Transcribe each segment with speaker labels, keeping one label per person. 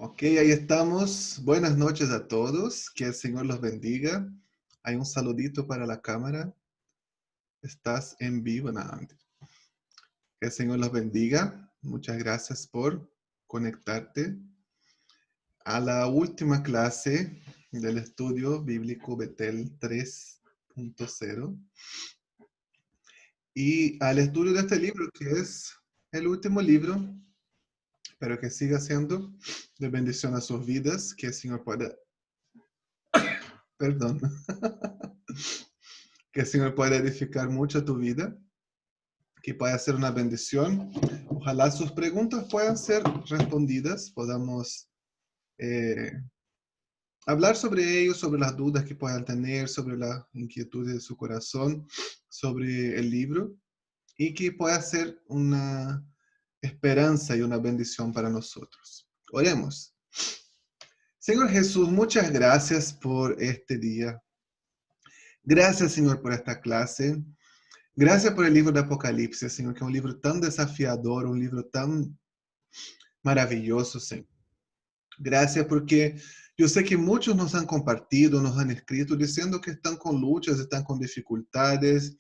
Speaker 1: Ok, ahí estamos. Buenas noches a todos. Que el Señor los bendiga. Hay un saludito para la cámara. Estás en vivo. Nada, mentira. Que el Señor los bendiga. Muchas gracias por conectarte a la última clase del estudio bíblico Betel 3.0 y al estudio de este libro, que es el último libro, pero que siga siendo de bendición a sus vidas, que el Señor pueda, perdón, que el Señor pueda edificar mucho tu vida, que pueda ser una bendición. Ojalá sus preguntas puedan ser respondidas, podamos hablar sobre ellos, sobre las dudas que puedan tener, sobre las inquietudes de su corazón, sobre el libro, y que pueda ser una esperanza y una bendición para nosotros. Oremos. Señor Jesús, muchas gracias por este día. Gracias, Señor, por esta clase. Gracias por el libro de Apocalipsis, Señor, que es un libro tan desafiador, un libro tan maravilloso, Señor. Gracias porque yo sé que muchos nos han compartido, nos han escrito diciendo que están con luchas, están con dificultades,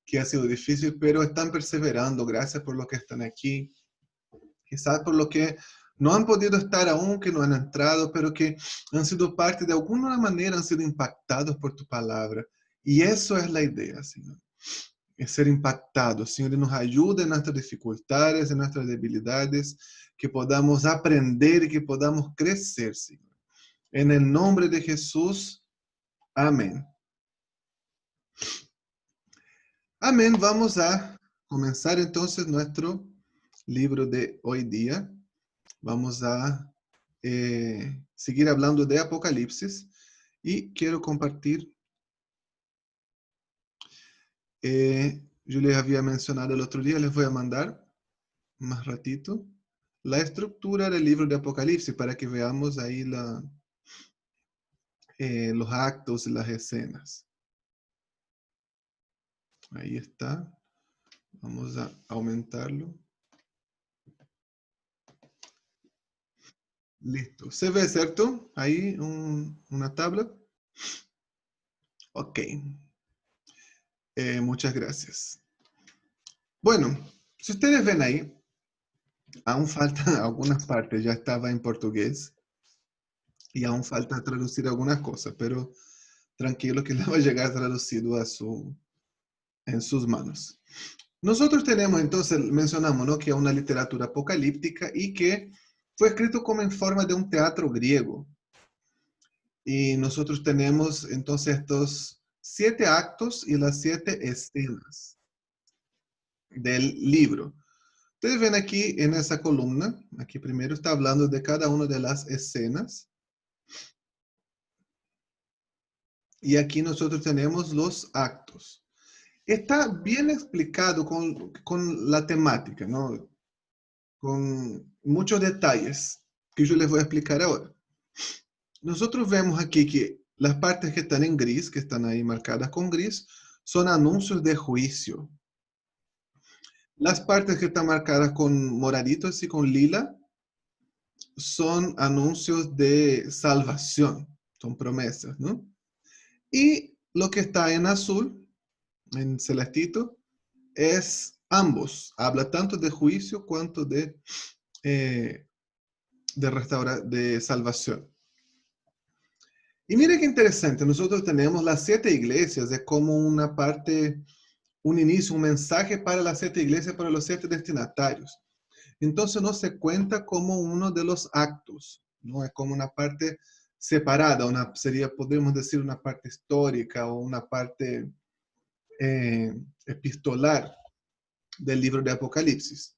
Speaker 1: que ha sido difícil, pero están perseverando. Gracias por lo que están aquí. Quizás por lo que no han podido estar aún, que no han entrado, pero que han sido parte de alguna manera, han sido impactados por tu palabra. Y eso es la idea, Señor. Es ser impactados, Señor, y nos ayude en nuestras dificultades, en nuestras debilidades, que podamos aprender y que podamos crecer, Señor. En el nombre de Jesús, amén. Amén. Vamos a comenzar entonces nuestro libro de hoy día. Vamos a seguir hablando de Apocalipsis y quiero compartir. Yo les había mencionado el otro día, les voy a mandar más ratito la estructura del libro de Apocalipsis para que veamos ahí los actos y las escenas. Ahí está. Vamos a aumentarlo. Listo. ¿Se ve, cierto? Ahí una tabla. Ok. Muchas gracias. Bueno, si ustedes ven ahí, aún faltan algunas partes. Ya estaba en portugués y aún falta traducir algunas cosas, pero tranquilo que le va a llegar traducido en sus manos. Nosotros tenemos, entonces, mencionamos, ¿no?, que es una literatura apocalíptica y que fue escrito como en forma de un teatro griego. Y nosotros tenemos, entonces, estos 7 actos y las 7 escenas del libro. Ustedes ven aquí en esa columna, aquí primero está hablando de cada una de las escenas. Y aquí nosotros tenemos los actos. Está bien explicado con la temática, ¿no? Con muchos detalles que yo les voy a explicar ahora. Nosotros vemos aquí que las partes que están en gris, que están ahí marcadas con gris, son anuncios de juicio. Las partes que están marcadas con moraditos y con lila son anuncios de salvación, son promesas, ¿no? Y lo que está en azul, en celestito, es ambos. Habla tanto de juicio cuanto de salvación. Y mire qué interesante, nosotros tenemos las 7 iglesias, es como una parte, un inicio, un mensaje para las 7 iglesias, para los 7 destinatarios. Entonces no se cuenta como uno de los actos, no es como una parte separada, podríamos decir, una parte histórica o una parte epistolar del libro de Apocalipsis.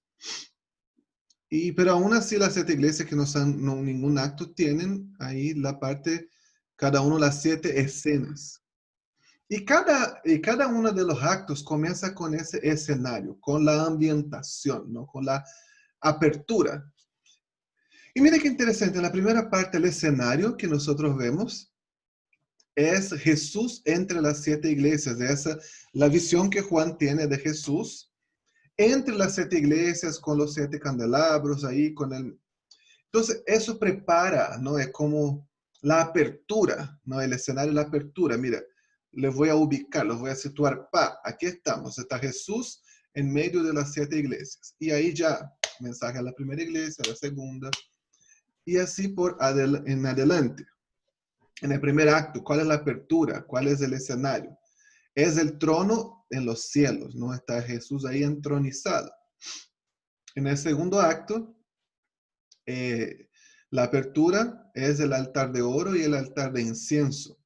Speaker 1: Pero aún así las 7 iglesias que no son ningún acto tienen ahí la parte, cada uno las 7 escenas. Y cada uno de los actos comienza con ese escenario, con la ambientación, ¿no?, con la apertura. Y mire qué interesante, en la primera parte del escenario que nosotros vemos es Jesús entre las 7 iglesias. Esa la visión que Juan tiene de Jesús entre las 7 iglesias, con los 7 candelabros ahí, Entonces, eso prepara, ¿no? Es como la apertura, ¿no? El escenario de la apertura. Mira, les voy a ubicar, los voy a situar. Aquí estamos. Está Jesús en medio de las 7 iglesias. Y ahí ya, mensaje a la primera iglesia, a la segunda, y así en adelante. En el primer acto, ¿cuál es la apertura? ¿Cuál es el escenario? Es el trono en los cielos, ¿no? Está Jesús ahí entronizado. En el segundo acto, eh, la apertura es el altar de oro y el altar de incienso.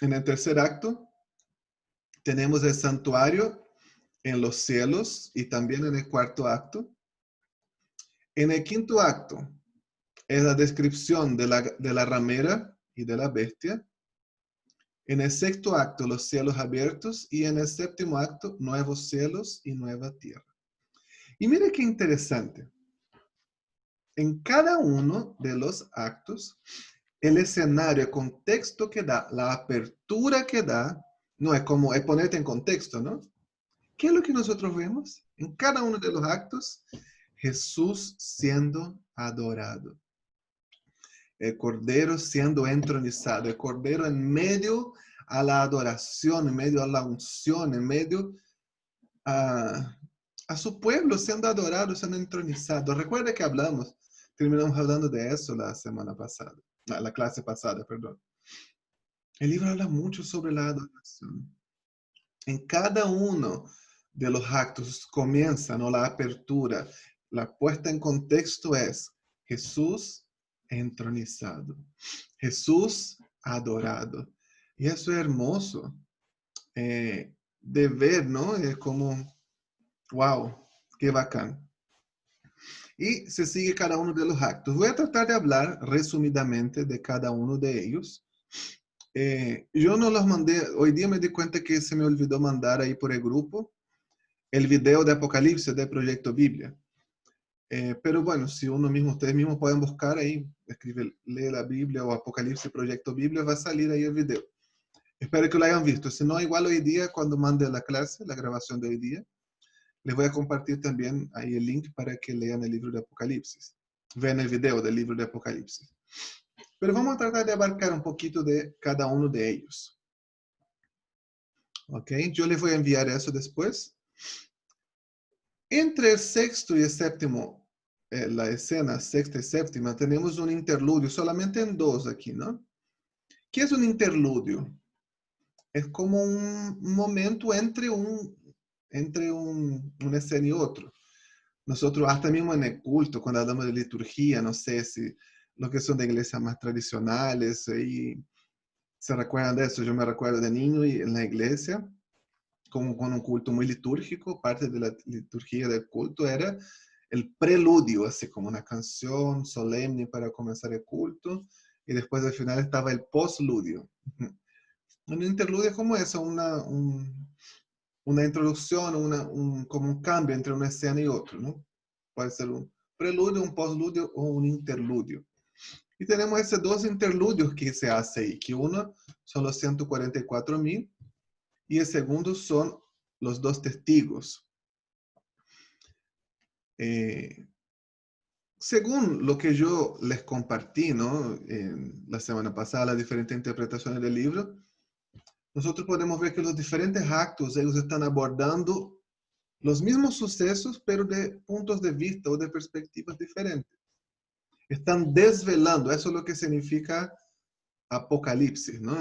Speaker 1: En el tercer acto, tenemos el santuario en los cielos y también en el cuarto acto. En el quinto acto, es la descripción de la ramera y de la bestia. En el sexto acto, los cielos abiertos. Y en el séptimo acto, nuevos cielos y nueva tierra. Y mire qué interesante. En cada uno de los actos, el escenario, el contexto que da, la apertura que da, no es como es ponerte en contexto, ¿no? ¿Qué es lo que nosotros vemos? En cada uno de los actos, Jesús siendo adorado. El Cordero siendo entronizado, el Cordero en medio a la adoración, en medio a la unción, en medio a su pueblo siendo adorado, siendo entronizado. Recuerda que terminamos hablando de eso la semana pasada, la clase pasada, perdón. El libro habla mucho sobre la adoración. En cada uno de los actos comienza, ¿no? La apertura, la puesta en contexto es Jesús entronizado, Jesús adorado. Y eso es hermoso de ver, ¿no? Es como, wow, qué bacán. Y se sigue cada uno de los actos. Voy a tratar de hablar resumidamente de cada uno de ellos. Yo no los mandé, hoy día me di cuenta que se me olvidó mandar ahí por el grupo el video de Apocalipsis del Proyecto Biblia. Pero bueno, si ustedes mismos pueden buscar ahí, escribe, lee la Biblia o Apocalipsis Proyecto Biblia, va a salir ahí el video. Espero que lo hayan visto. Si no, igual hoy día, cuando mande la clase, la grabación de hoy día, les voy a compartir también ahí el link para que lean el libro de Apocalipsis. Vean el video del libro de Apocalipsis. Pero vamos a tratar de abarcar un poquito de cada uno de ellos. ¿Ok? Yo les voy a enviar eso después. Entre el sexto y el séptimo, la escena sexta y séptima, tenemos un interludio, solamente en dos aquí, ¿no? ¿Qué es un interludio? Es como un momento entre una escena y otro. Nosotros, hasta mismo en el culto, cuando hablamos de liturgia, no sé si los que son de iglesias más tradicionales, ahí se recuerdan de eso. Yo me recuerdo de niño y en la iglesia, como con un culto muy litúrgico, parte de la liturgia del culto era el preludio, así como una canción solemne para comenzar el culto, y después al final estaba el postludio. Un interludio es como eso, una introducción, como un cambio entre una escena y otra, ¿no? Puede ser un preludio, un postludio o un interludio. Y tenemos esos dos interludios que se hace ahí, que uno son los 144,000 y el segundo son los dos testigos. Según lo que yo les compartí, ¿no? En la semana pasada, las diferentes interpretaciones del libro, nosotros podemos ver que los diferentes actos, ellos están abordando los mismos sucesos, pero de puntos de vista o de perspectivas diferentes. Están desvelando, eso es lo que significa Apocalipsis, ¿no?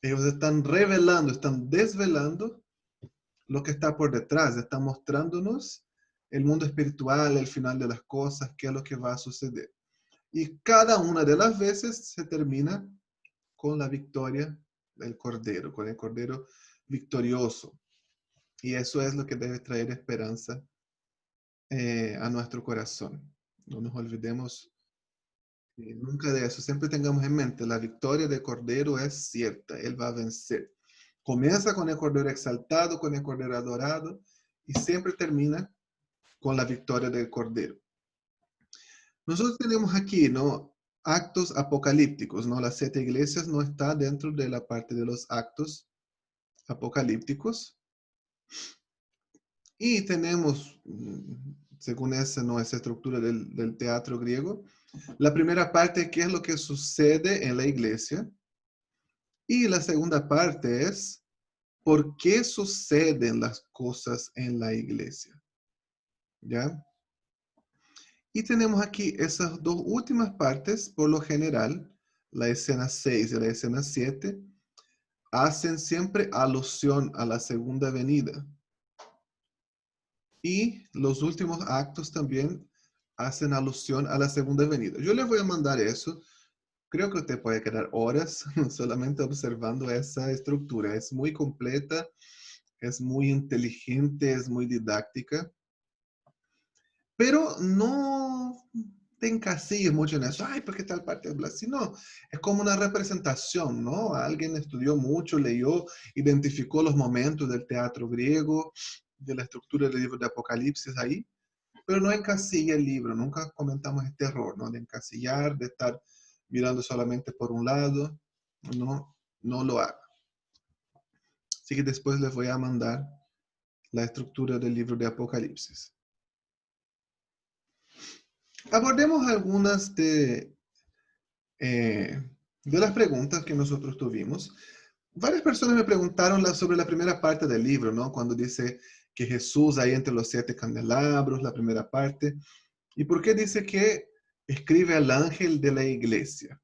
Speaker 1: Ellos están revelando, están desvelando lo que está por detrás, están mostrándonos el mundo espiritual, el final de las cosas, qué es lo que va a suceder. Y cada una de las veces se termina con la victoria del Cordero, con el Cordero victorioso. Y eso es lo que debe traer esperanza a nuestro corazón. No nos olvidemos nunca de eso. Siempre tengamos en mente, la victoria del Cordero es cierta. Él va a vencer. Comienza con el Cordero exaltado, con el Cordero adorado, y siempre termina con la victoria del Cordero. Nosotros tenemos aquí, ¿no? Actos apocalípticos, ¿no? Las 7 iglesias no está dentro de la parte de los actos apocalípticos. Y tenemos según esa, ¿no? Esa estructura del teatro griego. La primera parte, ¿qué es lo que sucede en la iglesia? Y la segunda parte es, ¿por qué suceden las cosas en la iglesia? ¿Ya? Y tenemos aquí esas dos últimas partes, por lo general, la escena 6 y la escena 7, hacen siempre alusión a la segunda venida. Y los últimos actos también hacen alusión a la segunda venida. Yo les voy a mandar eso. Creo que usted puede quedar horas solamente observando esa estructura. Es muy completa, es muy inteligente, es muy didáctica, pero no te encasilles mucho en eso. Ay, ¿por qué tal parte habla así? No, es como una representación, ¿no? Alguien estudió mucho, leyó, identificó los momentos del teatro griego, de la estructura del libro de Apocalipsis ahí, pero no encasilla el libro. Nunca comentamos este error, ¿no? De encasillar, de estar mirando solamente por un lado. No, no lo haga. Así que después les voy a mandar la estructura del libro de Apocalipsis. Abordemos algunas de las preguntas que nosotros tuvimos. Varias personas me preguntaron sobre la primera parte del libro, ¿no? Cuando dice que Jesús ahí entre los 7 candelabros, la primera parte. ¿Y por qué dice que escribe al ángel de la iglesia?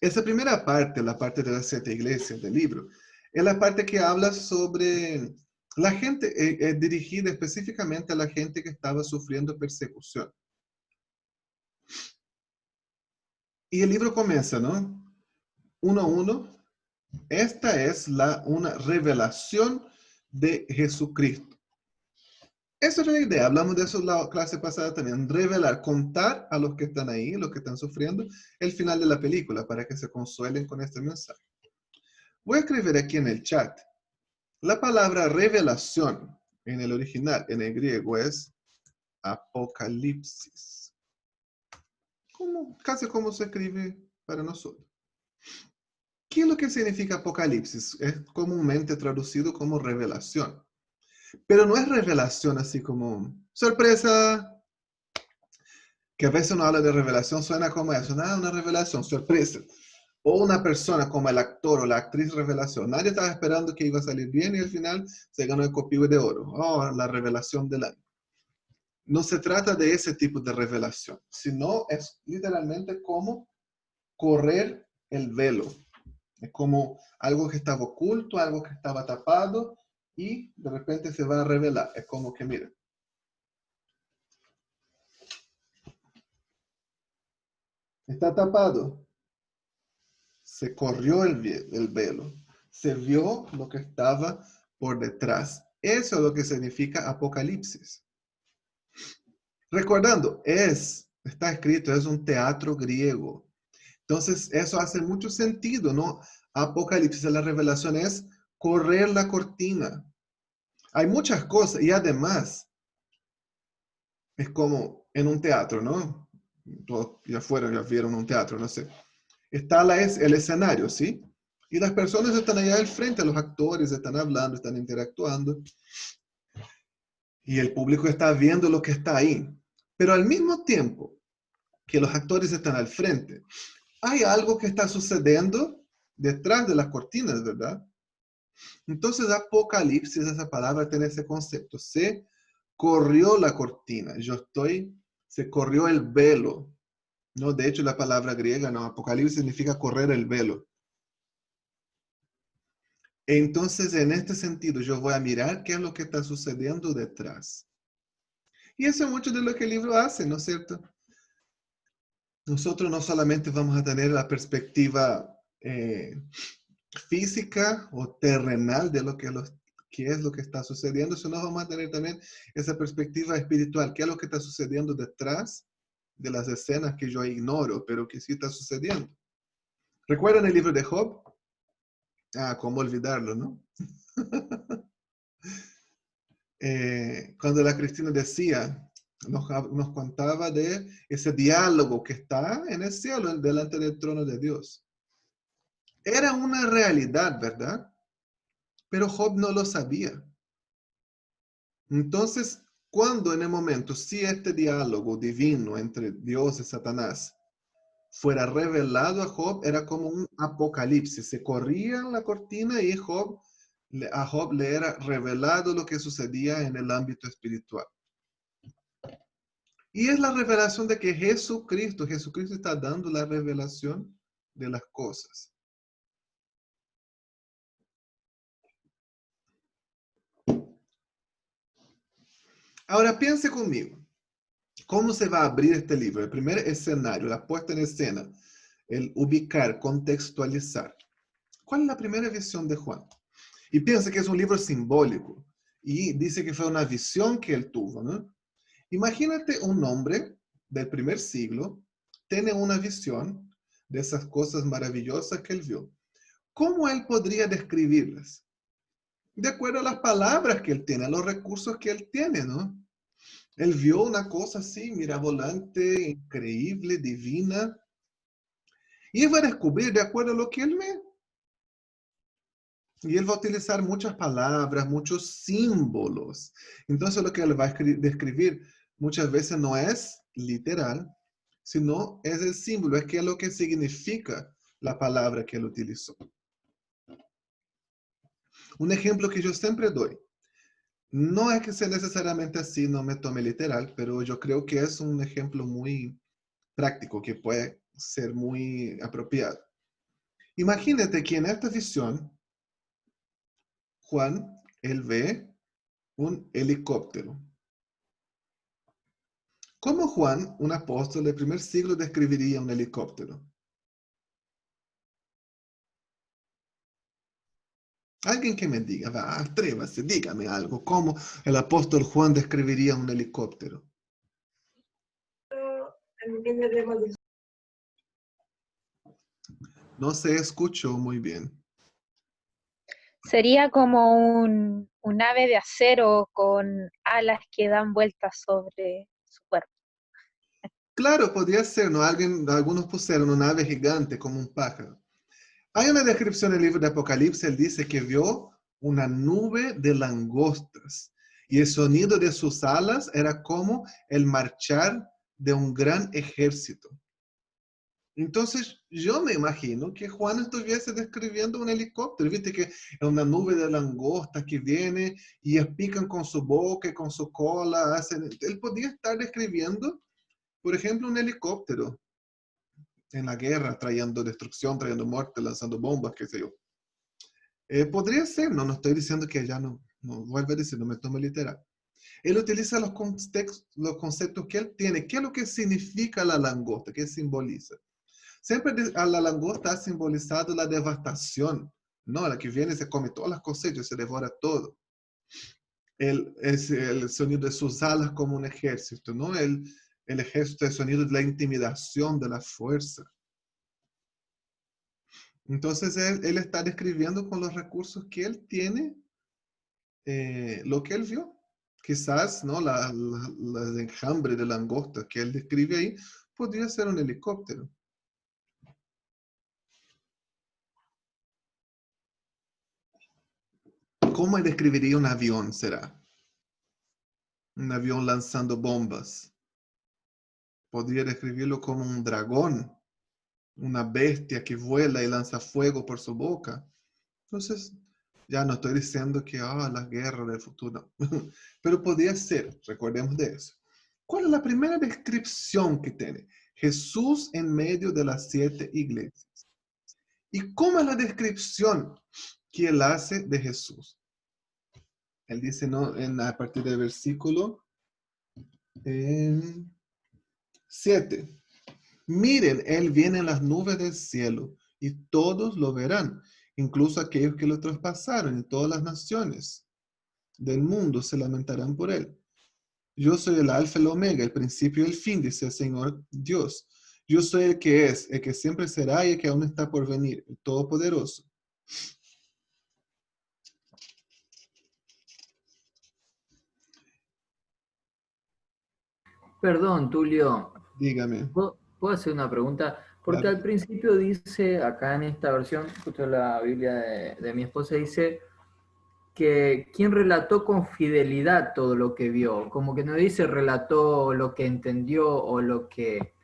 Speaker 1: Esa primera parte, la parte de las 7 iglesias del libro, es la parte que habla sobre la gente, dirigida específicamente a la gente que estaba sufriendo persecución. Y el libro comienza, ¿no? 1:1. Esta es una revelación de Jesucristo. Esa es la idea, hablamos de eso en la clase pasada también, revelar, contar a los que están ahí, los que están sufriendo, el final de la película para que se consuelen con este mensaje. Voy a escribir aquí en el chat. La palabra revelación en el original, en el griego, es apocalipsis. Casi como se escribe para nosotros. ¿Qué es lo que significa apocalipsis? Es comúnmente traducido como revelación. Pero no es revelación así como sorpresa, que a veces uno habla de revelación, suena como eso, nada, una revelación, sorpresa. O una persona como el actor o la actriz revelación. Nadie estaba esperando que iba a salir bien y al final se ganó el Copihue de Oro. Oh, la revelación del año. No se trata de ese tipo de revelación, sino es literalmente como correr el velo. Es como algo que estaba oculto, algo que estaba tapado y de repente se va a revelar. Es como que, mira, está tapado. Se corrió el velo. Se vio lo que estaba por detrás. Eso es lo que significa Apocalipsis. Recordando, está escrito, es un teatro griego. Entonces, eso hace mucho sentido, ¿no? Apocalipsis, la revelación es correr la cortina. Hay muchas cosas y además es como en un teatro, ¿no? Todos ya fueron, ya vieron un teatro, no sé. Está el escenario, ¿sí? Y las personas están allá al frente, los actores están hablando, están interactuando y el público está viendo lo que está ahí. Pero al mismo tiempo que los actores están al frente, hay algo que está sucediendo detrás de las cortinas, ¿verdad? Entonces, Apocalipsis, esa palabra tiene ese concepto. Se corrió la cortina. Se corrió el velo. No, de hecho, la palabra griega, no, Apocalipsis significa correr el velo. Entonces, en este sentido, yo voy a mirar qué es lo que está sucediendo detrás. Y eso es mucho de lo que el libro hace, ¿no es cierto? Nosotros no solamente vamos a tener la perspectiva física o terrenal de qué es lo que está sucediendo, sino vamos a tener también esa perspectiva espiritual, qué es lo que está sucediendo detrás de las escenas que yo ignoro, pero que sí está sucediendo. ¿Recuerdan el libro de Job? Ah, cómo olvidarlo, ¿no? Cuando la Cristina decía, nos contaba de ese diálogo que está en el cielo, delante del trono de Dios. Era una realidad, ¿verdad? Pero Job no lo sabía. Entonces, cuando en el momento, si este diálogo divino entre Dios y Satanás fuera revelado a Job, era como un apocalipsis. Se corría la cortina y a Job le era revelado lo que sucedía en el ámbito espiritual. Y es la revelación de que Jesucristo está dando la revelación de las cosas. Ahora piense conmigo, ¿cómo se va a abrir este libro? El primer escenario, la puesta en escena, el ubicar, contextualizar. ¿Cuál es la primera visión de Juan? Y piensa que es un libro simbólico y dice que fue una visión que él tuvo, ¿no? Imagínate un hombre del primer siglo, tiene una visión de esas cosas maravillosas que él vio. ¿Cómo él podría describirlas? De acuerdo a las palabras que él tiene, a los recursos que él tiene, ¿no? Él vio una cosa así, mirabolante, increíble, divina, y él va a descubrir de acuerdo a lo que él ve. Y él va a utilizar muchas palabras, muchos símbolos. Entonces lo que él va a describir muchas veces no es literal, sino es el símbolo, es que es lo que significa la palabra que él utilizó. Un ejemplo que yo siempre doy. No es que sea necesariamente así, no me tome literal, pero yo creo que es un ejemplo muy práctico que puede ser muy apropiado. Imagínate que en esta visión, Juan, él ve un helicóptero. ¿Cómo Juan, un apóstol del primer siglo, describiría un helicóptero? Alguien que me diga, va, atrévase, dígame algo. ¿Cómo el apóstol Juan describiría un helicóptero? No se escuchó muy bien.
Speaker 2: Sería como un ave de acero con alas que dan vueltas sobre su cuerpo.
Speaker 1: Claro, podría ser, ¿no? Algunos pusieron una ave gigante como un pájaro. Hay una descripción en el libro de Apocalipsis, él dice que vio una nube de langostas y el sonido de sus alas era como el marchar de un gran ejército. Entonces, yo me imagino que Juan estuviese describiendo un helicóptero. Viste que es una nube de langostas que viene y pican con su boca y con su cola. Él podía estar describiendo, por ejemplo, un helicóptero en la guerra, trayendo destrucción, trayendo muerte, lanzando bombas, qué sé yo. Podría ser, no estoy diciendo que ya no vuelvo a decir, no me tomo literal. Él utiliza los conceptos que él tiene. ¿Qué es lo que significa la langosta? ¿Qué simboliza? Siempre a la langosta ha simbolizado la devastación, ¿no? La que viene, se come todas las cosechas, se devora todo. El sonido de sus alas como un ejército, ¿no? El ejército, el sonido de la intimidación, de la fuerza. Entonces él está describiendo con los recursos que él tiene lo que él vio. Quizás, ¿no? La enjambre de langosta que él describe ahí podría ser un helicóptero. ¿Cómo describiría un avión, será? Un avión lanzando bombas. Podría describirlo como un dragón, una bestia que vuela y lanza fuego por su boca. Entonces, ya no estoy diciendo que la guerra del futuro, pero podría ser, recordemos de eso. ¿Cuál es la primera descripción que tiene? Jesús en medio de las 7 iglesias. ¿Y cómo es la descripción que él hace de Jesús? Él dice, ¿no? A partir del versículo 7. Miren, él viene en las nubes del cielo y todos lo verán, incluso aquellos que lo traspasaron, y todas las naciones del mundo se lamentarán por él. Yo soy el alfa y el omega, el principio y el fin, dice el Señor Dios. Yo soy el que es, el que siempre será y el que aún está por venir, el Todopoderoso.
Speaker 3: Perdón, Tulio,
Speaker 1: Dígame.
Speaker 3: ¿puedo hacer una pregunta? Porque
Speaker 1: Claro.
Speaker 3: al principio dice, acá en esta versión, justo la Biblia de mi esposa dice, que quien relató con fidelidad todo lo que vio, como que no dice relató lo que entendió o lo que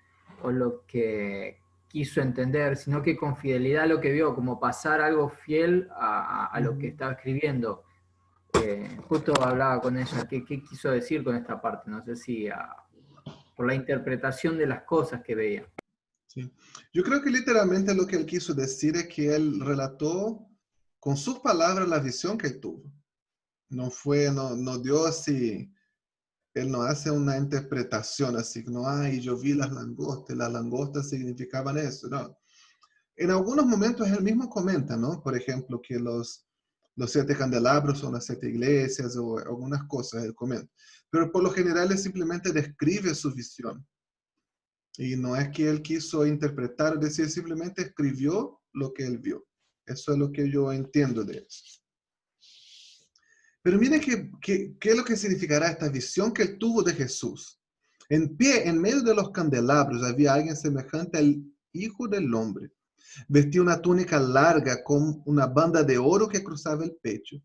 Speaker 3: quiso entender, sino que con fidelidad lo que vio, como pasar algo fiel a lo que estaba escribiendo. Justo hablaba con ella, ¿qué quiso decir con esta parte? No sé si por la interpretación de las cosas que veía.
Speaker 1: Sí. Yo creo que literalmente lo que él quiso decir es que él relató con sus palabras la visión que él tuvo. No dio así, él no hace una interpretación así, no, ay, yo vi las langostas significaban eso, no. En algunos momentos él mismo comenta, ¿no? Por ejemplo, que los 7 candelabros son las 7 iglesias o algunas cosas él comenta. Pero por lo general él simplemente describe su visión. Y no es que él quiso interpretar, es decir, simplemente escribió lo que él vio. Eso es lo que yo entiendo de eso. Pero mire qué es lo que significará esta visión que él tuvo de Jesús. En pie, en medio de los candelabros, había alguien semejante al Hijo del Hombre. Vestía una túnica larga con una banda de oro que cruzaba el pecho.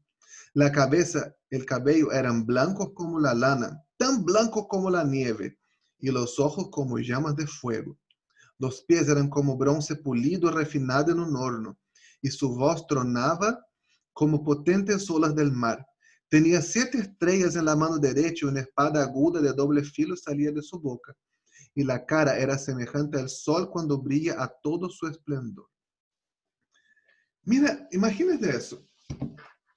Speaker 1: La cabeza, el cabello eran blancos como la lana, tan blancos como la nieve, y los ojos como llamas de fuego. Los pies eran como bronce pulido y refinado en un horno, y su voz tronaba como potentes olas del mar. Tenía 7 estrellas en la mano derecha y una espada aguda de doble filo salía de su boca, y la cara era semejante al sol cuando brilla a todo su esplendor. Mira, imagínate eso.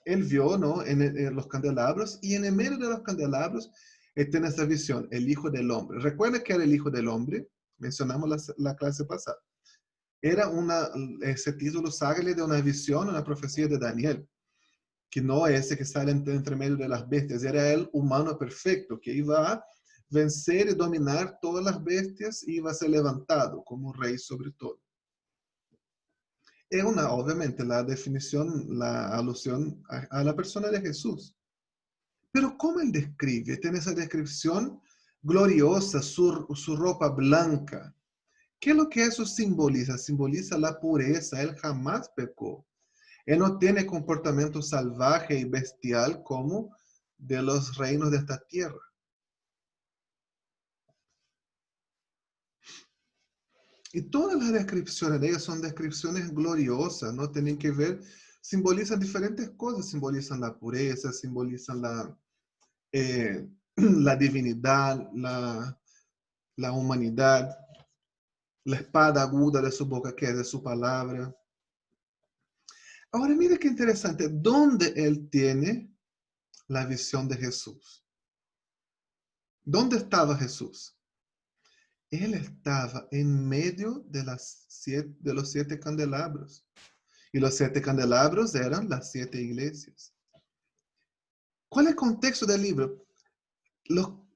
Speaker 1: Él vio, ¿no? En los candelabros, y en el medio de los candelabros él tiene esa visión, el Hijo del Hombre. Recuerda que era el Hijo del Hombre, mencionamos la clase pasada. Era ese título sale de una visión, una profecía de Daniel, que no es ese que sale entre medio de las bestias, era el humano perfecto, que iba a vencer y dominar todas las bestias y iba a ser levantado como rey sobre todo. Es obviamente, la definición, la alusión a la persona de Jesús. Pero ¿cómo él describe? Tiene esa descripción gloriosa, su ropa blanca. ¿Qué es lo que eso simboliza? Simboliza la pureza. Él jamás pecó. Él no tiene comportamiento salvaje y bestial como de los reinos de esta tierra. Y todas las descripciones de ellos son descripciones gloriosas, ¿no? Tienen que ver, simbolizan diferentes cosas, simbolizan la pureza, simbolizan la divinidad, la humanidad, la espada aguda de su boca, que es de su palabra. Ahora mire qué interesante, ¿dónde él tiene la visión de Jesús? ¿Dónde estaba Jesús? Él estaba en medio de los 7 candelabros. Y los 7 candelabros eran las 7 iglesias. ¿Cuál es el contexto del libro?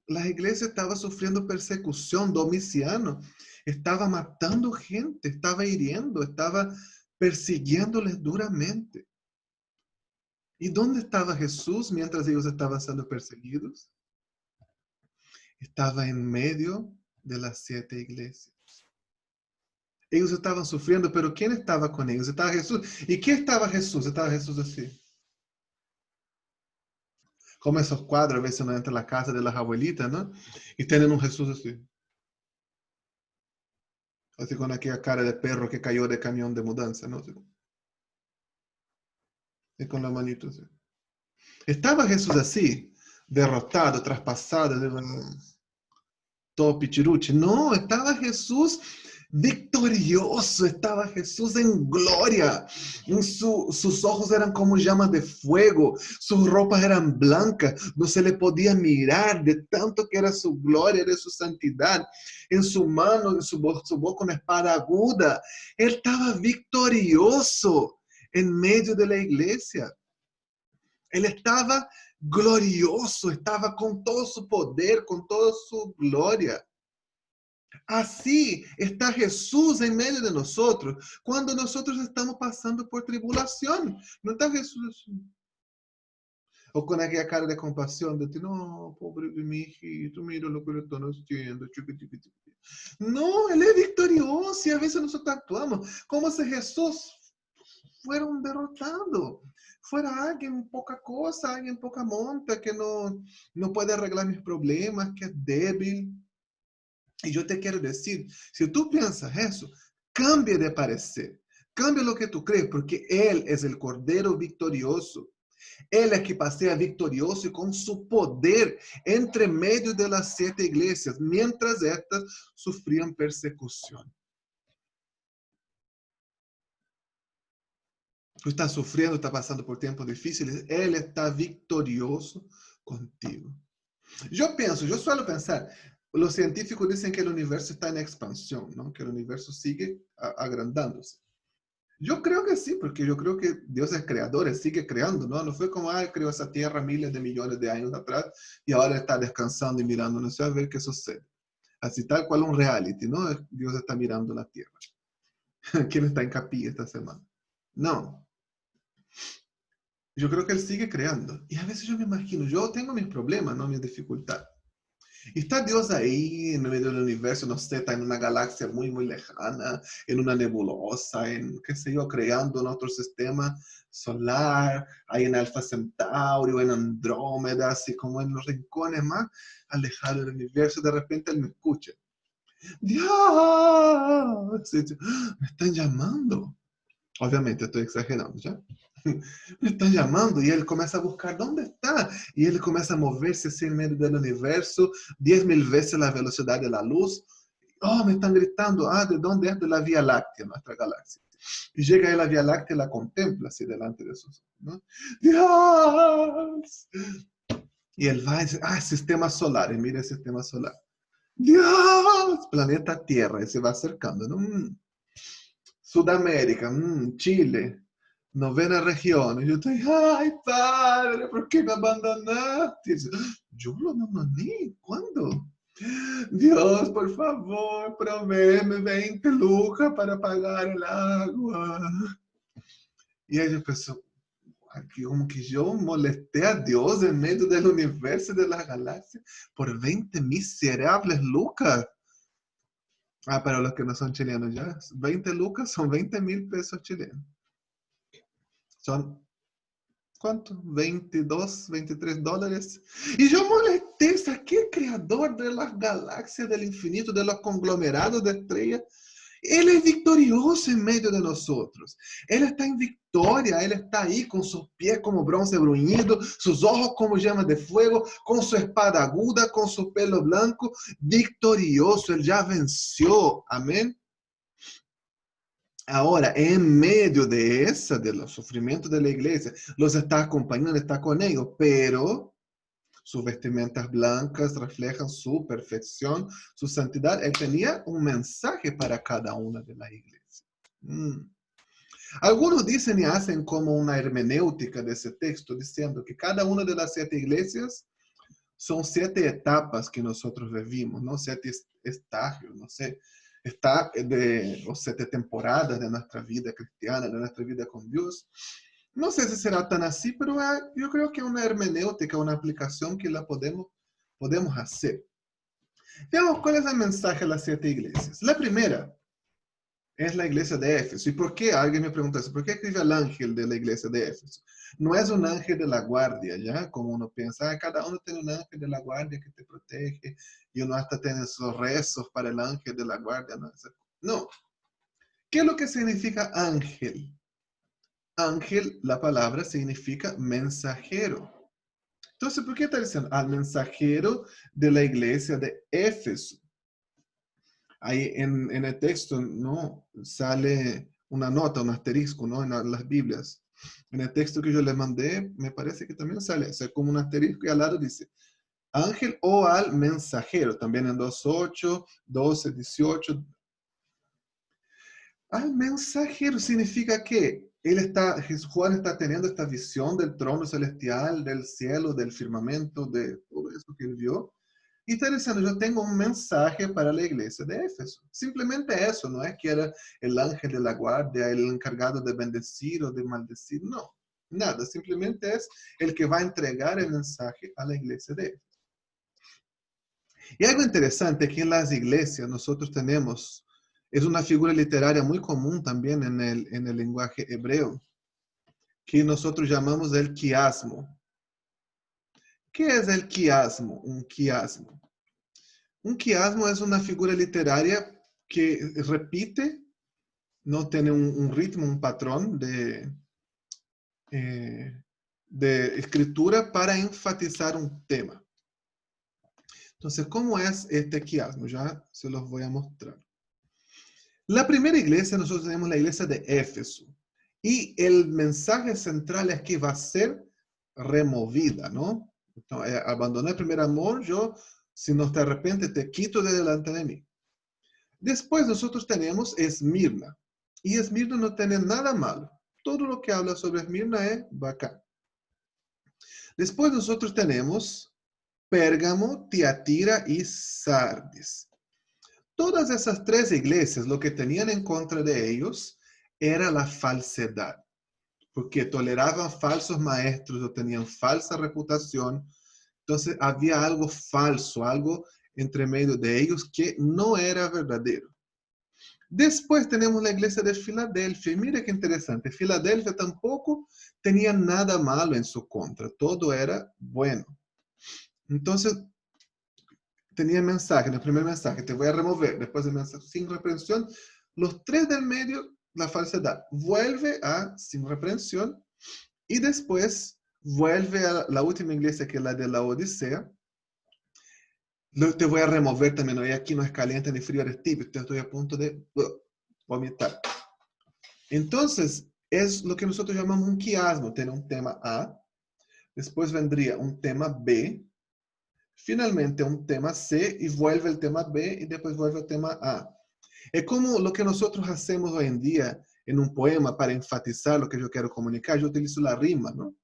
Speaker 1: Las iglesias estaban sufriendo persecución. Domiciano estaba matando gente, estaba hiriendo, estaba persiguiéndoles duramente. ¿Y dónde estaba Jesús mientras ellos estaban siendo perseguidos? Estaba en medio de las 7 iglesias. Ellos estaban sufriendo, pero ¿quién estaba con ellos? Estaba Jesús. ¿Y qué estaba Jesús? Estaba Jesús así. Como esos cuadros, a veces uno entra en la casa de las abuelitas, ¿no? Y tienen un Jesús así. Así con aquella cara de perro que cayó de camión de mudanza, ¿no? Y con la manito así. Estaba Jesús así, derrotado, traspasado, todo pichiruchi. No, estaba Jesús victorioso, estaba Jesús en gloria. Sus ojos eran como llamas de fuego, sus ropas eran blancas, no se le podía mirar de tanto que era su gloria, de su santidad. En su mano, en su boca una espada aguda. Él estaba victorioso en medio de la iglesia. Él estaba glorioso, estaba con todo su poder, con toda su gloria. Así está Jesús en medio de nosotros, cuando nosotros estamos pasando por tribulación. ¿No está Jesús? O con aquella cara de compasión, de ti, no, pobre de mi hijito, mira lo que le están haciendo. No, Él es victorioso y a veces nosotros actuamos como si Jesús fueron derrotados. Fuera alguien poca cosa, alguien poca monta, que no puede arreglar mis problemas, que es débil. Y yo te quiero decir, si tú piensas eso, cambia de parecer. Cambia lo que tú crees, porque Él es el Cordero victorioso. Él es que pasea victorioso y con su poder entre medio de las 7 iglesias, mientras estas sufrían persecución. Tú estás sufriendo, estás pasando por tiempos difíciles, Él está victorioso contigo. Yo suelo pensar, los científicos dicen que el universo está en expansión, ¿no? Que el universo sigue agrandándose. Yo creo que sí, porque yo creo que Dios es creador, Él sigue creando, ¿no? No fue como, creó esa tierra miles de millones de años atrás y ahora está descansando y mirando, no sé, a ver qué sucede. Así tal cual un reality, ¿no? Dios está mirando la tierra. ¿Quién está en capilla esta semana? No. Yo creo que Él sigue creando. Y a veces yo me imagino, yo tengo mis problemas, ¿no? Mis dificultades. Y está Dios ahí en medio del universo, no sé, está en una galaxia muy, muy lejana, en una nebulosa, en, qué sé yo, creando otro sistema solar, ahí en Alfa Centauri, o en Andrómeda, así como en los rincones más alejados del universo. De repente Él me escucha. Dios, me están llamando. Obviamente estoy exagerando, ¿ya? Me están llamando y él comienza a buscar dónde está. Y él comienza a moverse así en medio del universo, 10.000 veces la velocidad de la luz. Oh, me están gritando. ¿De dónde es? De la Vía Láctea, nuestra galaxia. Y llega ahí la Vía Láctea y la contempla así delante de sus ojos, ¿no? ¡Dios! Y él va y dice, sistema solar. Y mira el sistema solar. ¡Dios! Planeta Tierra. Y se va acercando, ¿no? Sudamérica, Chile, 9ª región. Y yo estoy, ay, padre, ¿por qué me abandonaste? Y dice, yo lo abandoné, ¿cuándo? Dios, por favor, provéeme 20 lucas para pagar el agua. Y ella pensó, como que yo molesté a Dios en medio del universo de la galaxia por 20 miserables lucas. Para los que no son chilenos ya, 20 lucas son 20.000 pesos chilenos. Son, ¿cuánto? 22, 23 dólares. Y yo molesté, saqué el creador de las galaxias, del infinito, de los conglomerados de estrellas. Él es victorioso en medio de nosotros. Él está en victoria. Él está ahí con sus pies como bronce bruñido, sus ojos como llamas de fuego, con su espada aguda, con su pelo blanco, victorioso. Él ya venció. Amén. Ahora, en medio de los sufrimientos de la iglesia, los está acompañando, está con ellos, pero sus vestimentas blancas reflejan su perfección, su santidad. Él tenía un mensaje para cada una de las iglesias. Algunos dicen y hacen como una hermenéutica de ese texto, diciendo que cada una de las 7 iglesias son 7 etapas que nosotros vivimos, ¿no? 7 estagios, no sé. Está de las 7 temporadas de nuestra vida cristiana, de nuestra vida con Dios. No sé si será tan así, pero yo creo que es una hermenéutica, una aplicación que la podemos hacer. Veamos cuál es el mensaje de las 7 iglesias. La primera es la iglesia de Éfeso. ¿Y por qué? Alguien me pregunta eso. ¿Por qué escribe el ángel de la iglesia de Éfeso? No es un ángel de la guardia, ¿ya? Como uno piensa, cada uno tiene un ángel de la guardia que te protege y uno hasta tiene sus rezos para el ángel de la guardia. No. ¿Qué es lo que significa ángel? Ángel, la palabra significa mensajero. Entonces, ¿por qué está diciendo al mensajero de la iglesia de Éfeso? Ahí en el texto, ¿no? Sale una nota, un asterisco, ¿no? En las Biblias. En el texto que yo le mandé, me parece que también sale, o sea, como un asterisco y al lado dice, ángel o al mensajero, también en 2:8, 12, 18. Al mensajero significa que Juan está teniendo esta visión del trono celestial, del cielo, del firmamento, de todo eso que él vio. Y está diciendo, yo tengo un mensaje para la iglesia de Éfeso. Simplemente eso, no es que era el ángel de la guardia, el encargado de bendecir o de maldecir, no. Nada, simplemente es el que va a entregar el mensaje a la iglesia de Éfeso. Y algo interesante que en las iglesias nosotros tenemos, es una figura literaria muy común también en el lenguaje hebreo. que nosotros llamamos el quiasmo. ¿Qué es el quiasmo? Un quiasmo. Un quiasmo es una figura literaria que repite, no tiene un ritmo, un patrón de escritura para enfatizar un tema. Entonces, ¿cómo es este quiasmo? Ya se los voy a mostrar. La primera iglesia, nosotros tenemos la iglesia de Éfeso. Y el mensaje central es que va a ser removida, ¿no? Entonces, abandoné el primer amor, yo, si no te arrepientes, te quito de delante de mí. Después nosotros tenemos Esmirna. Y Esmirna no tiene nada malo. Todo lo que habla sobre Esmirna es bacán. Después nosotros tenemos Pérgamo, Tiatira y Sardis. Todas esas tres iglesias, lo que tenían en contra de ellos era la falsedad, porque toleraban falsos maestros o tenían falsa reputación. Entonces había algo falso, algo entre medio de ellos que no era verdadero. Después tenemos la iglesia de Filadelfia. Y mira qué interesante, Filadelfia tampoco tenía nada malo en su contra, todo era bueno. Entonces, tenía el mensaje, en el primer mensaje, te voy a remover, después del mensaje, sin reprensión, los tres del medio, la falsedad, vuelve a sin reprensión, y después vuelve a la última iglesia, que es la de la Odisea. Te voy a remover también, hoy aquí no es caliente ni frío, eres tibio, estoy a punto de vomitar. Entonces, es lo que nosotros llamamos un quiasmo, tiene un tema A, después vendría un tema B, finalmente un tema C y vuelve el tema B y después vuelve el tema A. Es como lo que nosotros hacemos hoy en día en un poema para enfatizar lo que yo quiero comunicar. Yo utilizo la rima, ¿no?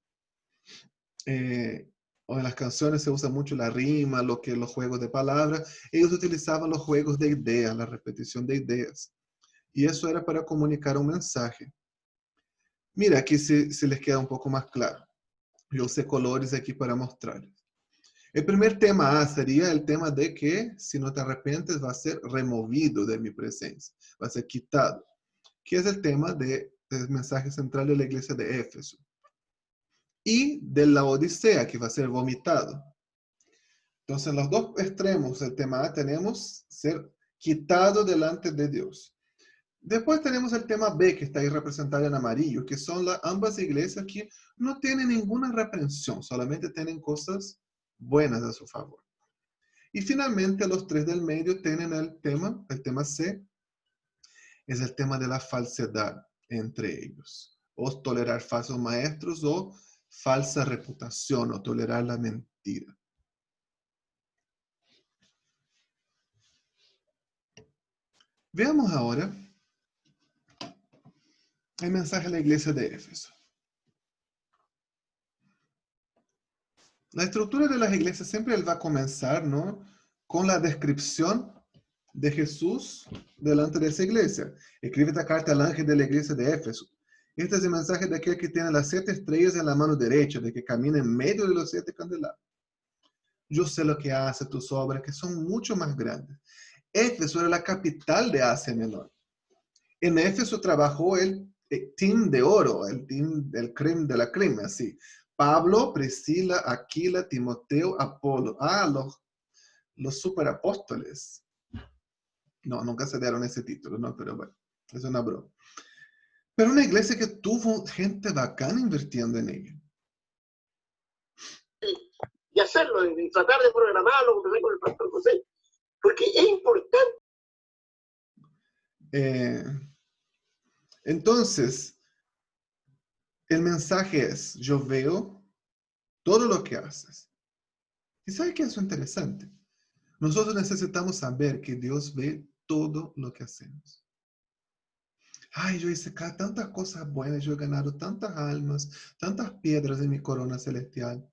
Speaker 1: O en las canciones se usa mucho la rima, los juegos de palabras. Ellos utilizaban los juegos de ideas, la repetición de ideas. Y eso era para comunicar un mensaje. Mira, aquí se les queda un poco más claro. Yo usé colores aquí para mostrarles. El primer tema A sería el tema de que si no te arrepientes va a ser removido de mi presencia, va a ser quitado, que es el tema del mensaje central de la iglesia de Éfeso. Y de la Odisea, que va a ser vomitado. Entonces, en los dos extremos del tema A tenemos ser quitado delante de Dios. Después tenemos el tema B, que está ahí representado en amarillo, que son ambas iglesias que no tienen ninguna reprensión, solamente tienen cosas buenas a su favor. Y finalmente los tres del medio tienen el tema C, es el tema de la falsedad entre ellos, o tolerar falsos maestros o falsa reputación, o tolerar la mentira. Veamos ahora el mensaje de la iglesia de Éfeso. La estructura de las iglesias siempre va a comenzar, ¿no?, con la descripción de Jesús delante de esa iglesia. Escribe esta carta al ángel de la iglesia de Éfeso. Este es el mensaje de aquel que tiene las 7 estrellas en la mano derecha, de que camina en medio de los 7 candelabros. Yo sé lo que hace tus obras, que son mucho más grandes. Éfeso era la capital de Asia Menor. En Éfeso trabajó el team de oro, el team del creme de la crema, así. Pablo, Priscila, Aquila, Timoteo, Apolo. Los superapóstoles. No, nunca se dieron ese título, ¿no? Pero bueno, es una broma. Pero una iglesia que tuvo gente bacana invirtiendo en ella.
Speaker 4: Y hacerlo, y tratar de programarlo, conversar con el pastor José, porque es importante.
Speaker 1: Entonces, el mensaje es, yo veo todo lo que haces. ¿Y sabe qué es lo interesante? Nosotros necesitamos saber que Dios ve todo lo que hacemos. Ay, yo hice tantas cosas buenas, yo he ganado tantas almas, tantas piedras en mi corona celestial.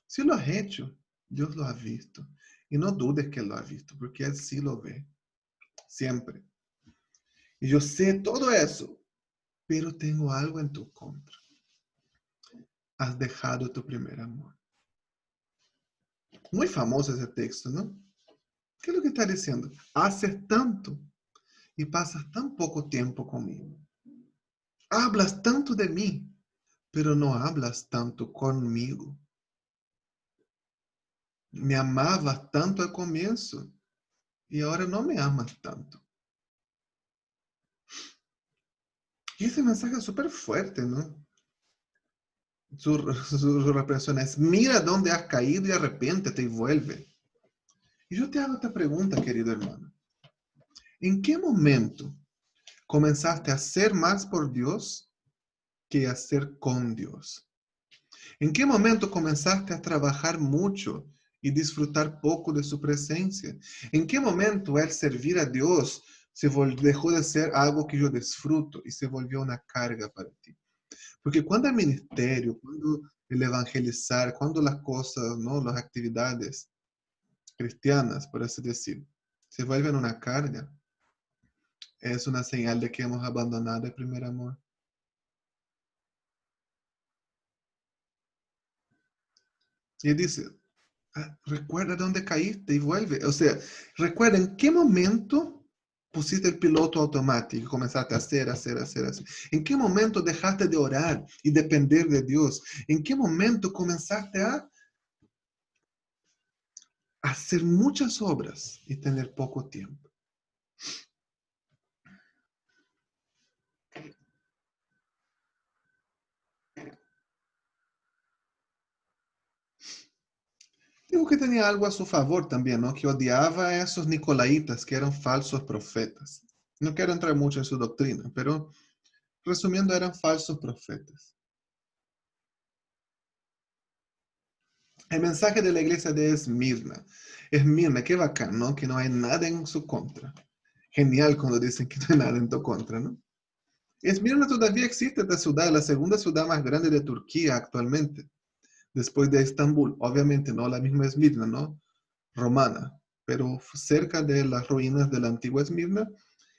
Speaker 1: Si lo has hecho, Dios lo ha visto. Y no dudes que lo ha visto, porque Él sí lo ve. Siempre. Y yo sé todo eso, pero tengo algo en tu contra. Has dejado tu primer amor. Muy famoso ese texto, ¿no? ¿Qué es lo que está diciendo? Haces tanto y pasas tan poco tiempo conmigo. Hablas tanto de mí, pero no hablas tanto conmigo. Me amabas tanto al comienzo y ahora no me amas tanto. Y ese mensaje es súper fuerte, ¿no? Su represión es, mira dónde has caído y arrepiéntete y vuelve. Y yo te hago esta pregunta, querido hermano. ¿En qué momento comenzaste a hacer más por Dios que a hacer con Dios? ¿En qué momento comenzaste a trabajar mucho y disfrutar poco de su presencia? ¿En qué momento el servir a Dios dejó de ser algo que yo disfruto y se volvió una carga para ti? Porque cuando el ministerio, cuando el evangelizar, cuando las cosas, ¿no? Las actividades cristianas, por así decir, se vuelven una carga, es una señal de que hemos abandonado el primer amor. Y dice, recuerda dónde caíste y vuelve. O sea, recuerda en qué momento pusiste el piloto automático y comenzaste a hacer. ¿En qué momento dejaste de orar y depender de Dios? ¿En qué momento comenzaste a hacer muchas obras y tener poco tiempo? Digo que tenía algo a su favor también, ¿no? Que odiaba a esos nicolaitas que eran falsos profetas. No quiero entrar mucho en su doctrina, pero resumiendo, eran falsos profetas. El mensaje de la iglesia de Esmirna. Esmirna, qué bacán, ¿no? Que no hay nada en su contra. Genial cuando dicen que no hay nada en tu contra, ¿no? Esmirna todavía existe, esta ciudad, la segunda ciudad más grande de Turquía actualmente, después de Estambul. Obviamente no la misma Esmirna, ¿no? Romana, pero cerca de las ruinas de la antigua Esmirna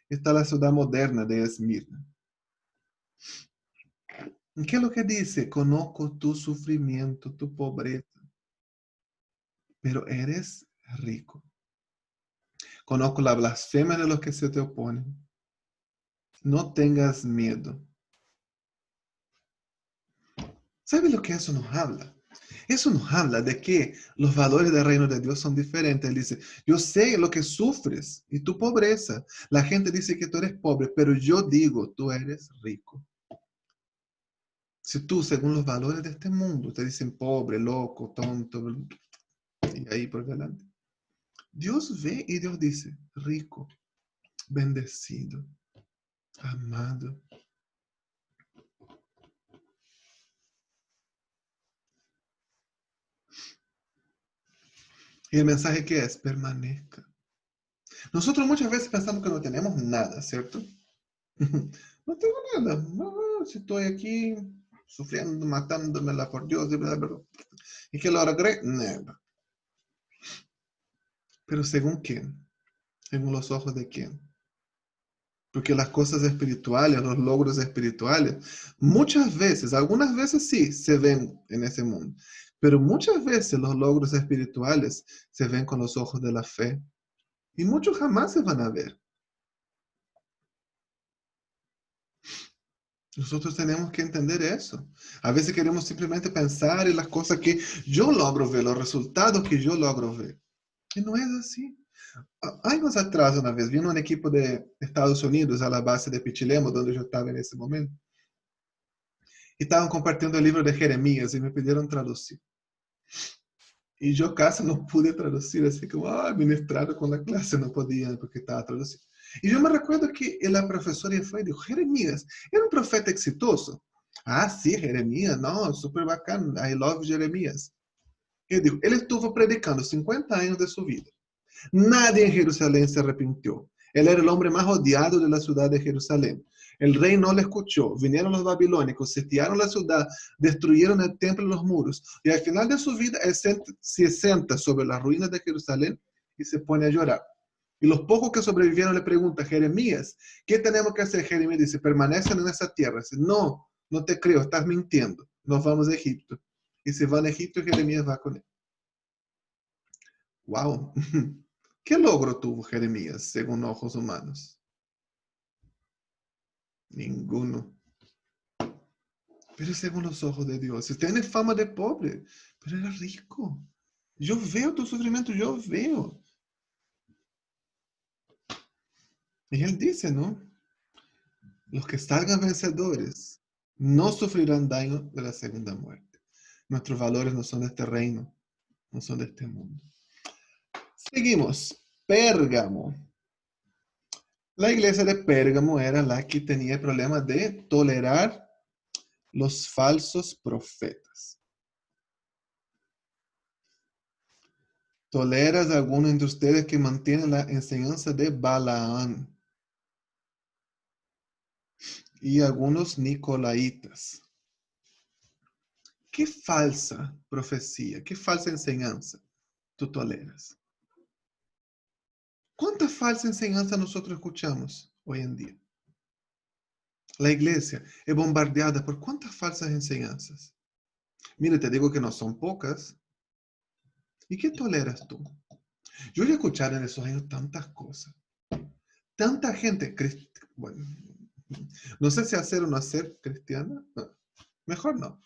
Speaker 1: está la ciudad moderna de Esmirna. ¿Qué es lo que dice? Conozco tu sufrimiento, tu pobreza, pero eres rico. Conozco la blasfemia de los que se te oponen. No tengas miedo. ¿Sabe lo que eso nos habla? Eso nos habla de que los valores del reino de Dios son diferentes. Él dice, yo sé lo que sufres y tu pobreza. La gente dice que tú eres pobre, pero yo digo, tú eres rico. Si tú, según los valores de este mundo, te dicen pobre, loco, tonto, y ahí por delante. Dios ve y Dios dice, rico, bendecido, amado. Y el mensaje que es, permanezca. Nosotros muchas veces pensamos que no tenemos nada, ¿cierto? No tengo nada. No, si estoy aquí sufriendo, matándomela por Dios, y que lo logré, nada. Pero ¿según quién? Según los ojos de quién. Porque las cosas espirituales, los logros espirituales, muchas veces, algunas veces sí, se ven en ese mundo. Pero muchas veces los logros espirituales se ven con los ojos de la fe. Y muchos jamás se van a ver. Nosotros tenemos que entender eso. A veces queremos simplemente pensar en las cosas que yo logro ver, los resultados que yo logro ver. Y no es así. Años atrás, una vez, vino un equipo de Estados Unidos a la base de Pichilemu, donde yo estaba en ese momento. Y estaban compartiendo el libro de Jeremías y me pidieron traducir. Y yo casi no pude traducir, así como, ministrado con la clase, no podía porque estaba traduciendo. Y yo me recuerdo que la profesora fue y dijo, Jeremías, era un profeta exitoso. Ah, sí, Jeremías, no, súper bacán, I love Jeremías. Y dijo, él estuvo predicando 50 años de su vida. Nadie en Jerusalén se arrepintió. Él era el hombre más odiado de la ciudad de Jerusalén. El rey no le escuchó. Vinieron los babilónicos, sitiaron la ciudad, destruyeron el templo y los muros. Y al final de su vida, él se sienta sobre las ruinas de Jerusalén y se pone a llorar. Y los pocos que sobrevivieron le preguntan, Jeremías, ¿qué tenemos que hacer? Jeremías dice, permanecen en esa tierra. Dice, no, no te creo, estás mintiendo. Nos vamos a Egipto. Y se van a Egipto y Jeremías va con él. ¡Wow! ¿Qué logro tuvo Jeremías según ojos humanos? Ninguno. pero según los ojos de Dios. Tiene fama de pobre, pero era rico. Yo veo tu sufrimiento, yo veo. Y él dice, ¿no? Los que salgan vencedores no sufrirán daño de la segunda muerte. Nuestros valores no son de este reino, no son de este mundo. Seguimos. Pérgamo. La iglesia de Pérgamo era la que tenía el problema de tolerar los falsos profetas. ¿Toleras a alguno entre ustedes que mantiene la enseñanza de Balaán y algunos nicolaitas? ¿Qué falsa profecía, qué falsa enseñanza tú toleras? ¿Cuánta falsa enseñanza nosotros escuchamos hoy en día? La iglesia es bombardeada por cuántas falsas enseñanzas. Mire, te digo que no son pocas. ¿Y qué toleras tú? Yo he escuchado en esos años tantas cosas. Tanta gente, bueno, no sé si hacer o no hacer cristiana. No, mejor no.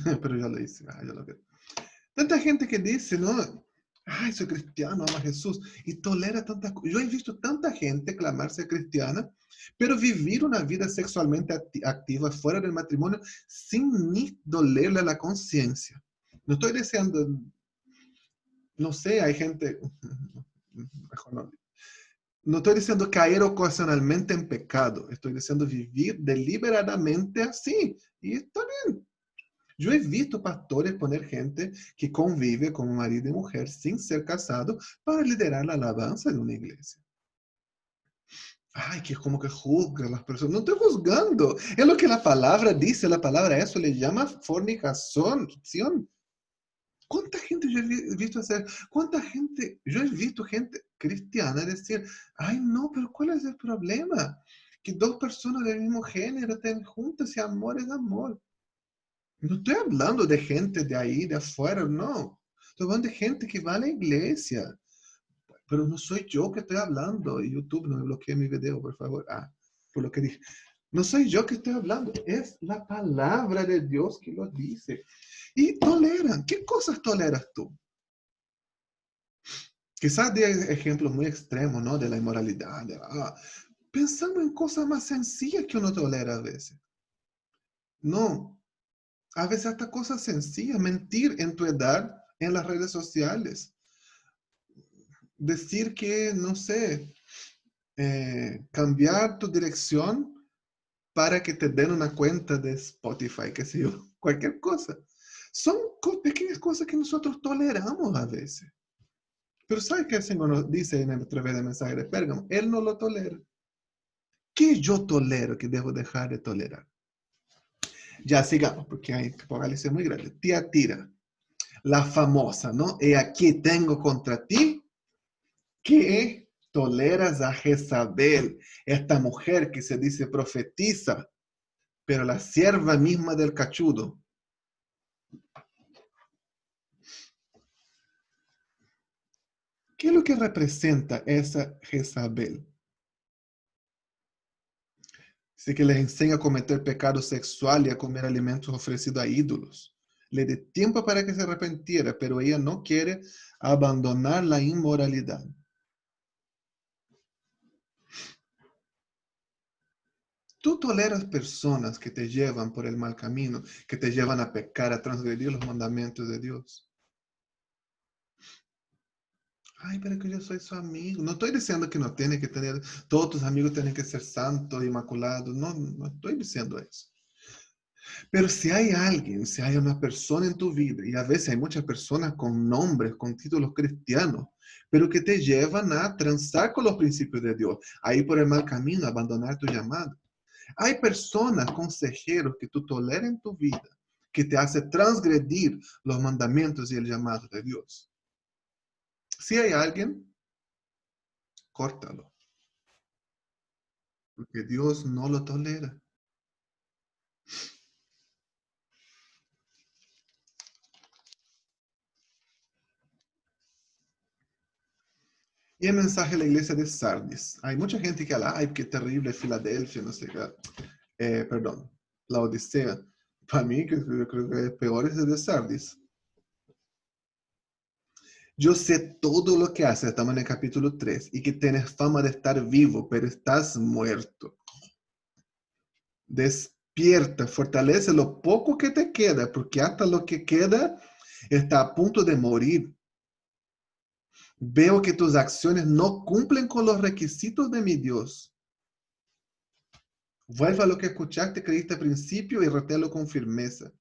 Speaker 1: Pero yo lo hice. Yo lo creo. Tanta gente que dice, ¿no? Ay, soy cristiano, amo a Jesús. Y tolera tantas cosas. Yo he visto tanta gente clamarse cristiana, pero vivir una vida sexualmente activa fuera del matrimonio sin ni dolerle a la conciencia. No estoy diciendo, no sé, hay gente, mejor no. No estoy diciendo caer ocasionalmente en pecado. Estoy diciendo vivir deliberadamente así. Y está bien. Yo he visto pastores poner gente que convive como marido y mujer sin ser casado para liderar la alabanza de una iglesia. Ay, que como que juzga a las personas. No estoy juzgando. Es lo que la palabra dice. La palabra eso le llama fornicación. ¿Cuánta gente yo he visto hacer? ¿Cuánta gente? Yo he visto gente cristiana decir, ay no, pero ¿cuál es el problema? Que dos personas del mismo género estén juntas y amor es amor. No estoy hablando de gente de ahí, de afuera, no. Estoy hablando de gente que va a la iglesia. Pero no soy yo que estoy hablando. Y YouTube, no me bloquee mi video, por favor. Por lo que dije. No soy yo que estoy hablando. Es la palabra de Dios que lo dice. Y toleran. ¿Qué cosas toleras tú? Quizás de ejemplos muy extremos, ¿no? De la inmoralidad. Pensando en cosas más sencillas que uno tolera a veces. No. A veces hasta cosas sencillas. Mentir en tu edad en las redes sociales. Decir que, no sé, cambiar tu dirección para que te den una cuenta de Spotify, qué sé yo, cualquier cosa. Son pequeñas cosas que nosotros toleramos a veces. Pero ¿sabes qué el Señor nos dice en el través del mensaje de Pérgamo? Él no lo tolera. ¿Qué yo tolero que debo dejar de tolerar? Ya sigamos, porque hay Apocalipsis muy grande. Tiatira, la famosa, ¿no? Y aquí tengo contra ti que toleras a Jezabel, esta mujer que se dice profetiza, pero la sierva misma del cachudo. ¿Qué es lo que representa esa Jezabel? Dice que les enseña a cometer pecado sexual y a comer alimentos ofrecidos a ídolos. Le dé tiempo para que se arrepentiera, pero ella no quiere abandonar la inmoralidad. Tú toleras personas que te llevan por el mal camino, que te llevan a pecar, a transgredir los mandamientos de Dios. Ay, pero que yo soy su amigo. No estoy diciendo que no tiene que tener, todos tus amigos tienen que ser santos, inmaculados. No, no estoy diciendo eso. Pero si hay alguien, si hay una persona en tu vida, y a veces hay muchas personas con nombres, con títulos cristianos, pero que te llevan a transar con los principios de Dios, a ir por el mal camino, a abandonar tu llamado. Hay personas, consejeros que tú toleras en tu vida, que te hace transgredir los mandamientos y el llamado de Dios. Si hay alguien, córtalo, porque Dios no lo tolera. Y el mensaje de la iglesia de Sardis. Hay mucha gente que habla, ay, qué terrible Filadelfia, no sé qué. Perdón, la Odisea. Para mí, que yo creo que es peor ese de Sardis. Yo sé todo lo que haces, estamos en el capítulo 3, y que tienes fama de estar vivo, pero estás muerto. Despierta, fortalece lo poco que te queda, porque hasta lo que queda está a punto de morir. Veo que tus acciones no cumplen con los requisitos de mi Dios. Vuelve a lo que escuchaste, creíste al principio y retéalo con firmeza.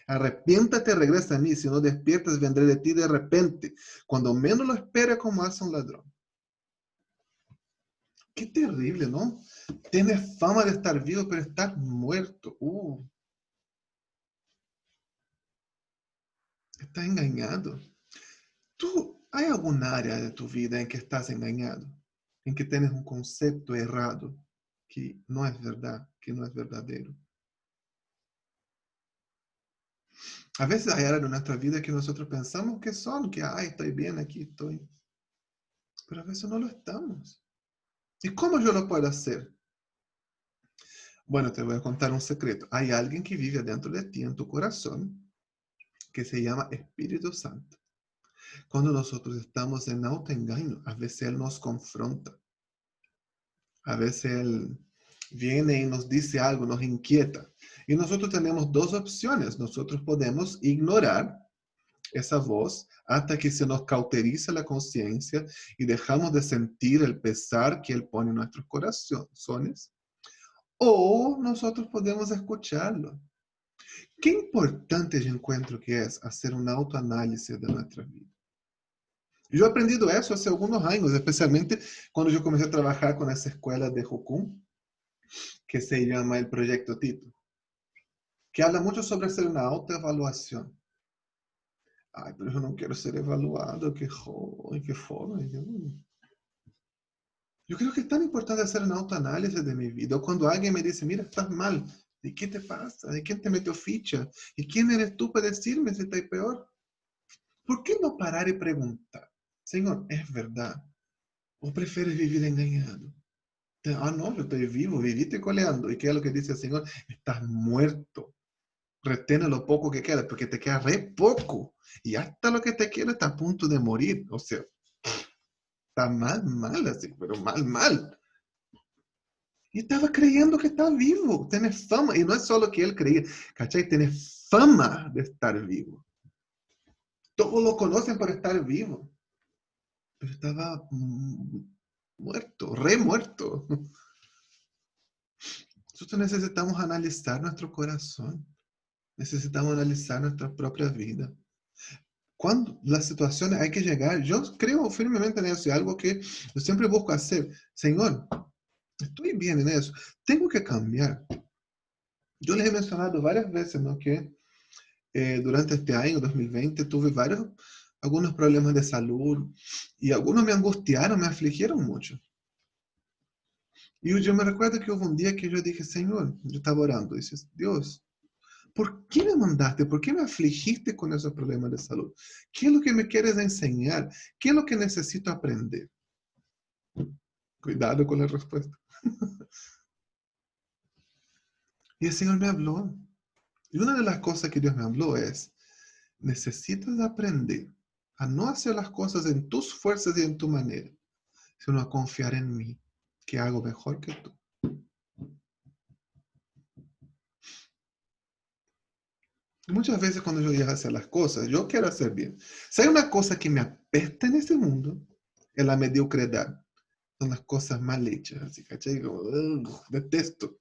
Speaker 1: Arrepiéntate, regresa a mí. Si no despiertas, vendré de ti de repente, cuando menos lo espere, como hace un ladrón. Qué terrible, ¿no? Tienes fama de estar vivo, pero estás muerto. Estás engañado. ¿Hay alguna área de tu vida en que estás engañado? En que tienes un concepto errado, que no es verdad, que no es verdadero. A veces hay áreas de nuestra vida que nosotros pensamos que son, que, ay, estoy bien, aquí estoy. Pero a veces no lo estamos. ¿Y cómo yo lo puedo hacer? Bueno, te voy a contar un secreto. Hay alguien que vive dentro de ti, en tu corazón, que se llama Espíritu Santo. Cuando nosotros estamos en autoengaño, a veces Él nos confronta. A veces Él viene y nos dice algo, nos inquieta. Y nosotros tenemos dos opciones. Nosotros podemos ignorar esa voz hasta que se nos cauteriza la conciencia y dejamos de sentir el pesar que Él pone en nuestros corazones. O nosotros podemos escucharlo. Qué importante yo encuentro que es hacer un autoanálisis de nuestra vida. Yo he aprendido eso hace algunos años, especialmente cuando yo comencé a trabajar con esa escuela de Jocum, que se llama el Proyecto Tito, que habla mucho sobre hacer una autoevaluación. Ay, pero yo no quiero ser evaluado, qué joven, qué fome. Yo creo que es tan importante hacer un autoanálisis de mi vida. Cuando alguien me dice, mira, estás mal, ¿de qué te pasa? ¿De quién te metió ficha? ¿Y quién eres tú para decirme si estás peor? ¿Por qué no parar y preguntar? Señor, ¿es verdad? ¿O prefieres vivir engañado? Ah, no, yo estoy vivo, viviste coleando. ¿Y qué es lo que dice el Señor? Estás muerto. Retén lo poco que queda, porque te queda re poco. Y hasta lo que te queda está a punto de morir. O sea, está mal así, pero mal. Y estaba creyendo que estaba vivo. Tienes fama. Y no es solo que él creía, ¿cachai? Tienes fama de estar vivo. Todos lo conocen por estar vivo. Pero estaba muerto, re muerto. Nosotros necesitamos analizar nuestro corazón. Necesitamos analizar nuestra propia vida. Cuando las situaciones hay que llegar, yo creo firmemente en eso, y algo que yo siempre busco hacer. Señor, estoy bien en eso. Tengo que cambiar. Yo les he mencionado varias veces, ¿no? Que durante este año 2020 tuve algunos problemas de salud y algunos me angustiaron, me afligieron mucho. Y yo me recuerdo que hubo un día que yo dije, Señor, yo estaba orando, y dices, Dios, ¿por qué me mandaste? ¿Por qué me afligiste con esos problemas de salud? ¿Qué es lo que me quieres enseñar? ¿Qué es lo que necesito aprender? Cuidado con la respuesta. Y el Señor me habló. Y una de las cosas que Dios me habló es, necesitas aprender a no hacer las cosas en tus fuerzas y en tu manera, sino a confiar en mí, que hago mejor que tú. Y muchas veces cuando yo llego a hacer las cosas, yo quiero hacer bien. Si hay una cosa que me apesta en este mundo, es la mediocridad. Son las cosas mal hechas, así, ¿cachai? Como, detesto.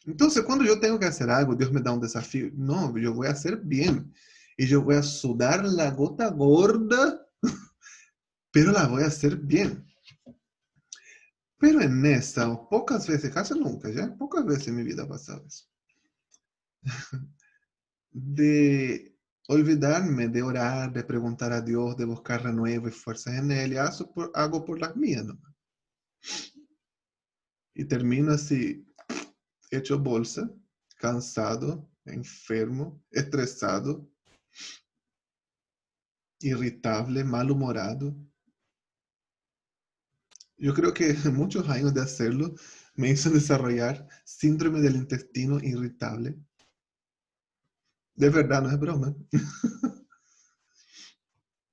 Speaker 1: Entonces, cuando yo tengo que hacer algo, Dios me da un desafío. No, yo voy a hacer bien. Y yo voy a sudar la gota gorda, pero la voy a hacer bien. Pero en esa, o pocas veces, casi nunca, ya, pocas veces en mi vida ha pasado eso. De olvidarme de orar, de preguntar a Dios, de buscar renuevo y fuerzas en Él, y hago por las mías nomás. Y termino así, hecho bolsa, cansado, enfermo, estresado, irritable, malhumorado. Yo creo que en muchos años de hacerlo, me hizo desarrollar síndrome del intestino irritable. De verdad, no es broma.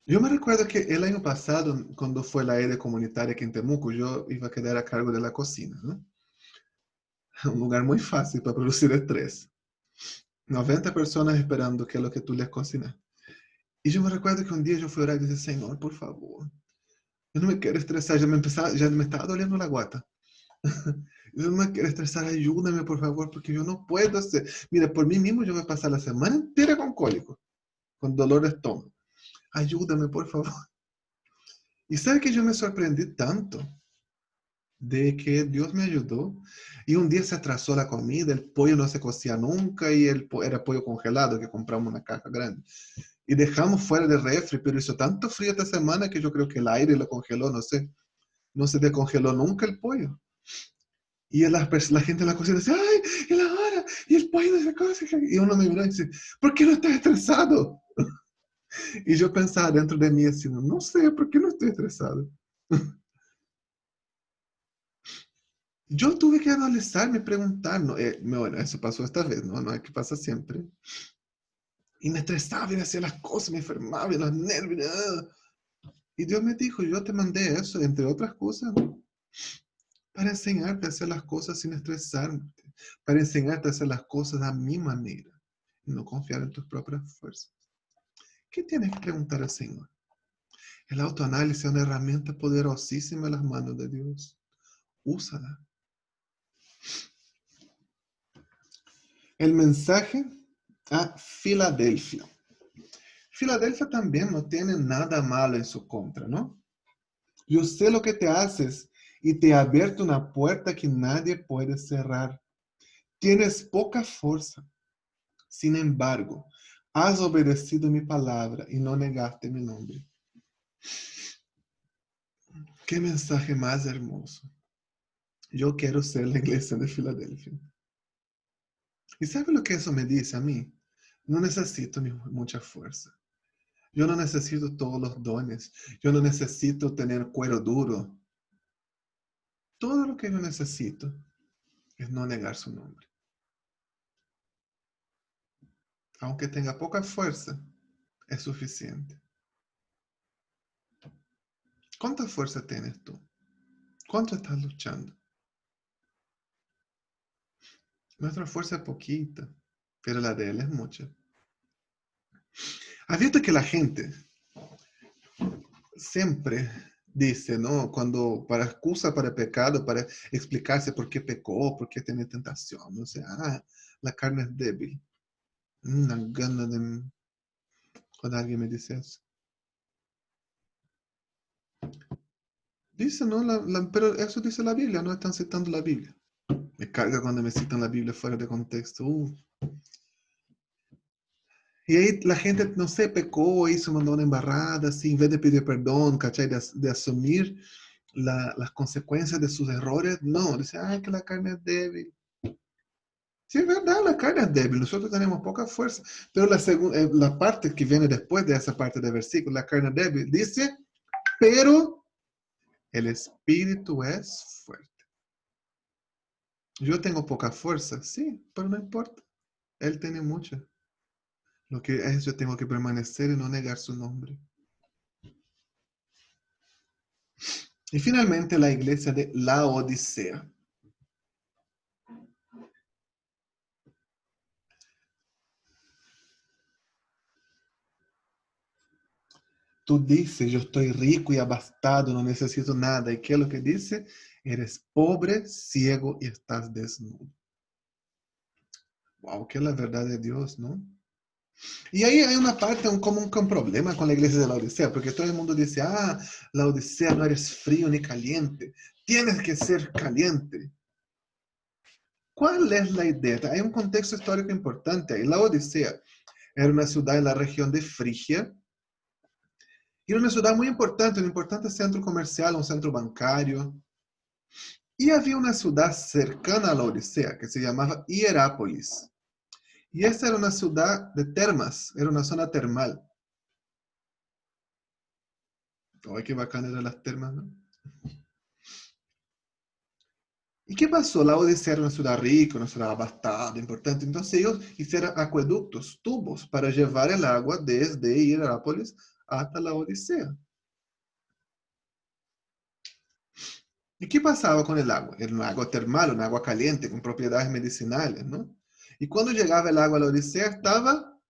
Speaker 1: Yo me recuerdo que el año pasado, cuando fue la EDE comunitaria aquí en Temuco, yo iba a quedar a cargo de la cocina, ¿no? Un lugar muy fácil para producir estrés. 90 personas esperando que es lo que tú les cocinas. Y yo me recuerdo que un día yo fui a orar y dije, Señor, por favor, yo no me quiero estresar, ya me estaba doliendo la guata. Yo no me quiero estresar, ayúdame por favor, porque yo no puedo hacer. Mira, por mí mismo yo voy a pasar la semana entera con cólico, con dolor de estómago. Ayúdame por favor. Y sabe que yo me sorprendí tanto de que Dios me ayudó. Y un día se atrasó la comida, el pollo no se cocía nunca y era pollo congelado que compramos una caja grande. Y dejamos fuera de refri, pero hizo tanto frío esta semana que yo creo que el aire lo congeló, no sé. No se descongeló nunca el pollo. Y la gente en la cocina dice, ¡ay! Y la hora, y el pollo no se cose. Y uno me miró y dice, ¿por qué no estás estresado? Y yo pensaba dentro de mí así, no sé, ¿por qué no estoy estresado? Yo tuve que analizarme, preguntar, no, bueno, eso pasó esta vez, no es que pasa siempre. Y me estresaba y me hacía las cosas, me enfermaba y los nervios. Y Dios me dijo, yo te mandé eso, entre otras cosas, para enseñarte a hacer las cosas sin estresarte, para enseñarte a hacer las cosas a mi manera y no confiar en tus propias fuerzas. ¿Qué tienes que preguntar al Señor? El autoanálisis es una herramienta poderosísima en las manos de Dios. Úsala. El mensaje a Filadelfia. Filadelfia también no tiene nada malo en su contra, ¿no? Yo sé lo que te haces y te he abierto una puerta que nadie puede cerrar. Tienes poca fuerza. Sin embargo, has obedecido mi palabra y no negaste mi nombre. Qué mensaje más hermoso. Yo quiero ser la iglesia de Filadelfia. ¿Y sabe lo que eso me dice a mí? No necesito mucha fuerza. Yo no necesito todos los dones. Yo no necesito tener cuero duro. Todo lo que yo necesito es no negar su nombre. Aunque tenga poca fuerza, es suficiente. ¿Cuánta fuerza tienes tú? ¿Cuánto estás luchando? Nuestra fuerza es poquita, pero la de él es mucha. ¿Has visto que la gente siempre dice, ¿no? Cuando para excusa para pecado, para explicarse por qué pecó, por qué tiene tentación, no sé, la carne es débil. Una gana de cuando alguien me dice eso. Dice, ¿no? Pero eso dice la Biblia, no están citando la Biblia. Me carga cuando me citan la Biblia fuera de contexto. Y ahí la gente, no sé, pecó, hizo, mandó una embarrada, así, en vez de pedir perdón, ¿cachai? De asumir las consecuencias de sus errores, no, dice, que la carne es débil. Sí, es verdad, la carne es débil, nosotros tenemos poca fuerza, pero la parte que viene después de esa parte del versículo, la carne es débil, dice, pero el espíritu es fuerte. Yo tengo poca fuerza, sí, pero no importa, él tiene mucha. Lo que es, yo tengo que permanecer y no negar su nombre. Y finalmente la iglesia de Laodicea. Tú dices, yo estoy rico y abastado, no necesito nada. ¿Y qué es lo que dice? Eres pobre, ciego y estás desnudo. Wow, que es la verdad de Dios, ¿no? Y ahí hay una parte, como un problema con la iglesia de Laodicea, porque todo el mundo dice, Laodicea no eres frío ni caliente, tienes que ser caliente. ¿Cuál es la idea? Hay un contexto histórico importante ahí. Laodicea era una ciudad en la región de Frigia, y era una ciudad muy importante, un importante centro comercial, un centro bancario. Y había una ciudad cercana a Laodicea que se llamaba Hierápolis. Y esta era una ciudad de termas, era una zona termal. ¡Ay, qué bacán eran las termas, ¿no? ¿Y qué pasó? La Odisea era una ciudad rica, una ciudad bastante importante. Entonces ellos hicieron acueductos, tubos, para llevar el agua desde Hierápolis hasta la Odisea. ¿Y qué pasaba con el agua? Era un agua termal, un agua caliente, con propiedades medicinales, ¿no? Y cuando llegaba el agua a la Odisea estaba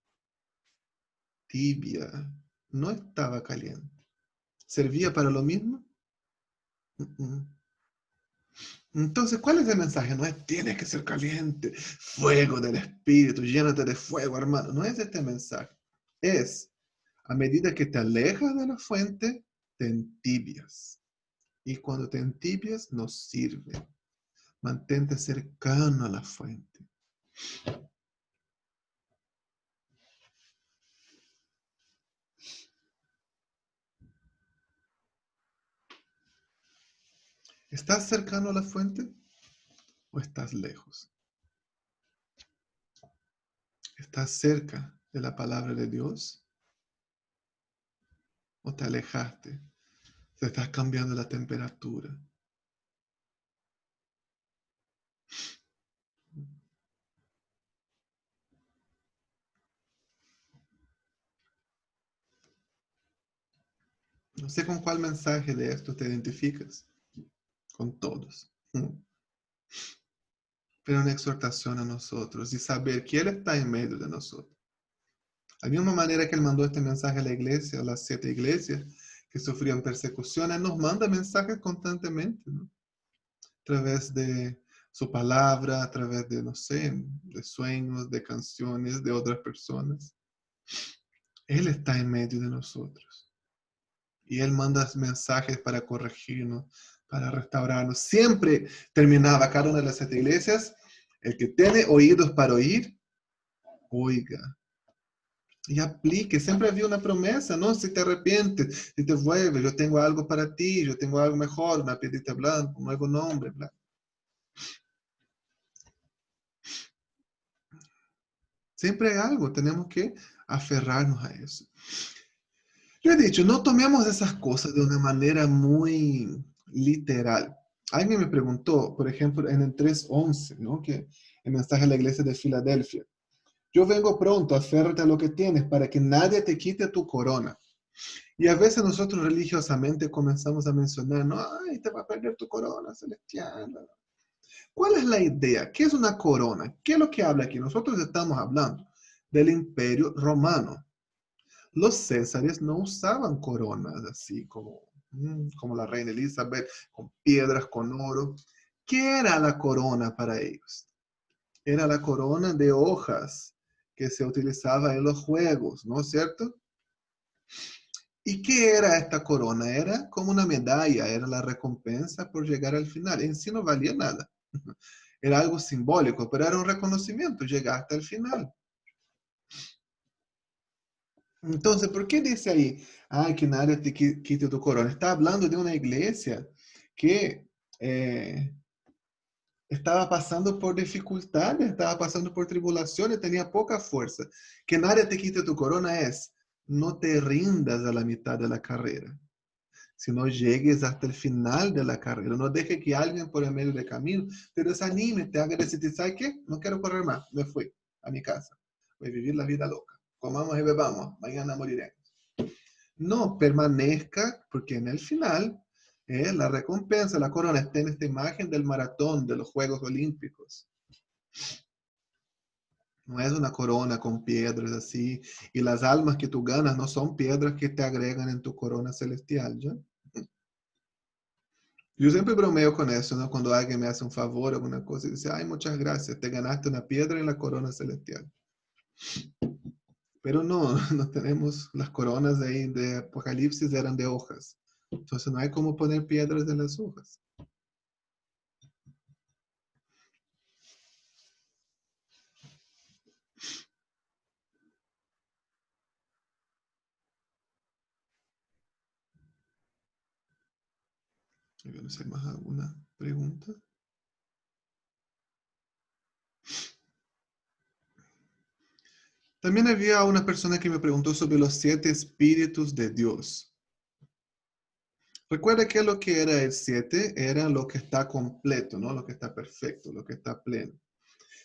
Speaker 1: tibia, no estaba caliente. ¿Servía para lo mismo? Entonces, ¿cuál es el mensaje? No es tienes que ser caliente, fuego del espíritu, llénate de fuego, hermano. No es este mensaje. Es, a medida que te alejas de la fuente, te entibias. Y cuando te entibias, no sirve. Mantente cercano a la fuente. ¿Estás cercano a la fuente o estás lejos? ¿Estás cerca de la palabra de Dios o te alejaste? Te estás cambiando la temperatura. No sé con cuál mensaje de esto te identificas. Con todos. Pero una exhortación a nosotros y saber que Él está en medio de nosotros. De la misma manera que Él mandó este mensaje a la iglesia, a las 7 iglesias que sufrían persecución, Él nos manda mensajes constantemente, ¿no? A través de su palabra, a través de, no sé, de sueños, de canciones, de otras personas. Él está en medio de nosotros. Y Él manda mensajes para corregirnos, para restaurarnos. Siempre terminaba cada una de las 7 iglesias. El que tiene oídos para oír, oiga. Y aplique. Siempre había una promesa, ¿no? Si te arrepientes, si te vuelves, yo tengo algo para ti, yo tengo algo mejor, una piedrita blanca, un nuevo nombre, bla. Siempre hay algo, tenemos que aferrarnos a eso. Yo he dicho, no tomemos esas cosas de una manera muy literal. Alguien me preguntó, por ejemplo, en el 3:11, ¿no? Que el mensaje a la iglesia de Filadelfia. Yo vengo pronto, aférrate a lo que tienes para que nadie te quite tu corona. Y a veces nosotros religiosamente comenzamos a mencionar, no, ay, te va a perder tu corona celestial. ¿Cuál es la idea? ¿Qué es una corona? ¿Qué es lo que habla aquí? Nosotros estamos hablando del Imperio Romano. Los césares no usaban coronas así como la reina Elizabeth, con piedras, con oro. ¿Qué era la corona para ellos? Era la corona de hojas que se utilizaba en los juegos, ¿no es cierto? ¿Y qué era esta corona? Era como una medalla, era la recompensa por llegar al final. En sí no valía nada. Era algo simbólico, pero era un reconocimiento, llegaste al final. Entonces, ¿por qué dice ahí, ay, que nadie te quite tu corona? Está hablando de una iglesia que estaba pasando por dificultades, estaba pasando por tribulaciones, tenía poca fuerza. Que nadie te quite tu corona es, no te rindas a la mitad de la carrera, sino llegues hasta el final de la carrera. No deje que alguien por el medio del camino te desanime, te haga decir, ¿sabes qué? No quiero correr más, me fui a mi casa. Voy a vivir la vida loca. Comamos y bebamos, mañana moriré. No, permanezca, porque en el final, la recompensa, la corona está en esta imagen del maratón de los Juegos Olímpicos. No es una corona con piedras así, y las almas que tú ganas no son piedras que te agregan en tu corona celestial, ¿ya? Yo siempre bromeo con eso, ¿no? Cuando alguien me hace un favor o alguna cosa y dice, ay, muchas gracias, te ganaste una piedra en la corona celestial. Pero no, no tenemos las coronas de ahí de Apocalipsis, eran de hojas. Entonces no hay como poner piedras en las hojas. Yo no sé más alguna pregunta. También había una persona que me preguntó sobre los 7 espíritus de Dios. Recuerda que lo que era el 7 era lo que está completo, ¿no? Lo que está perfecto, lo que está pleno.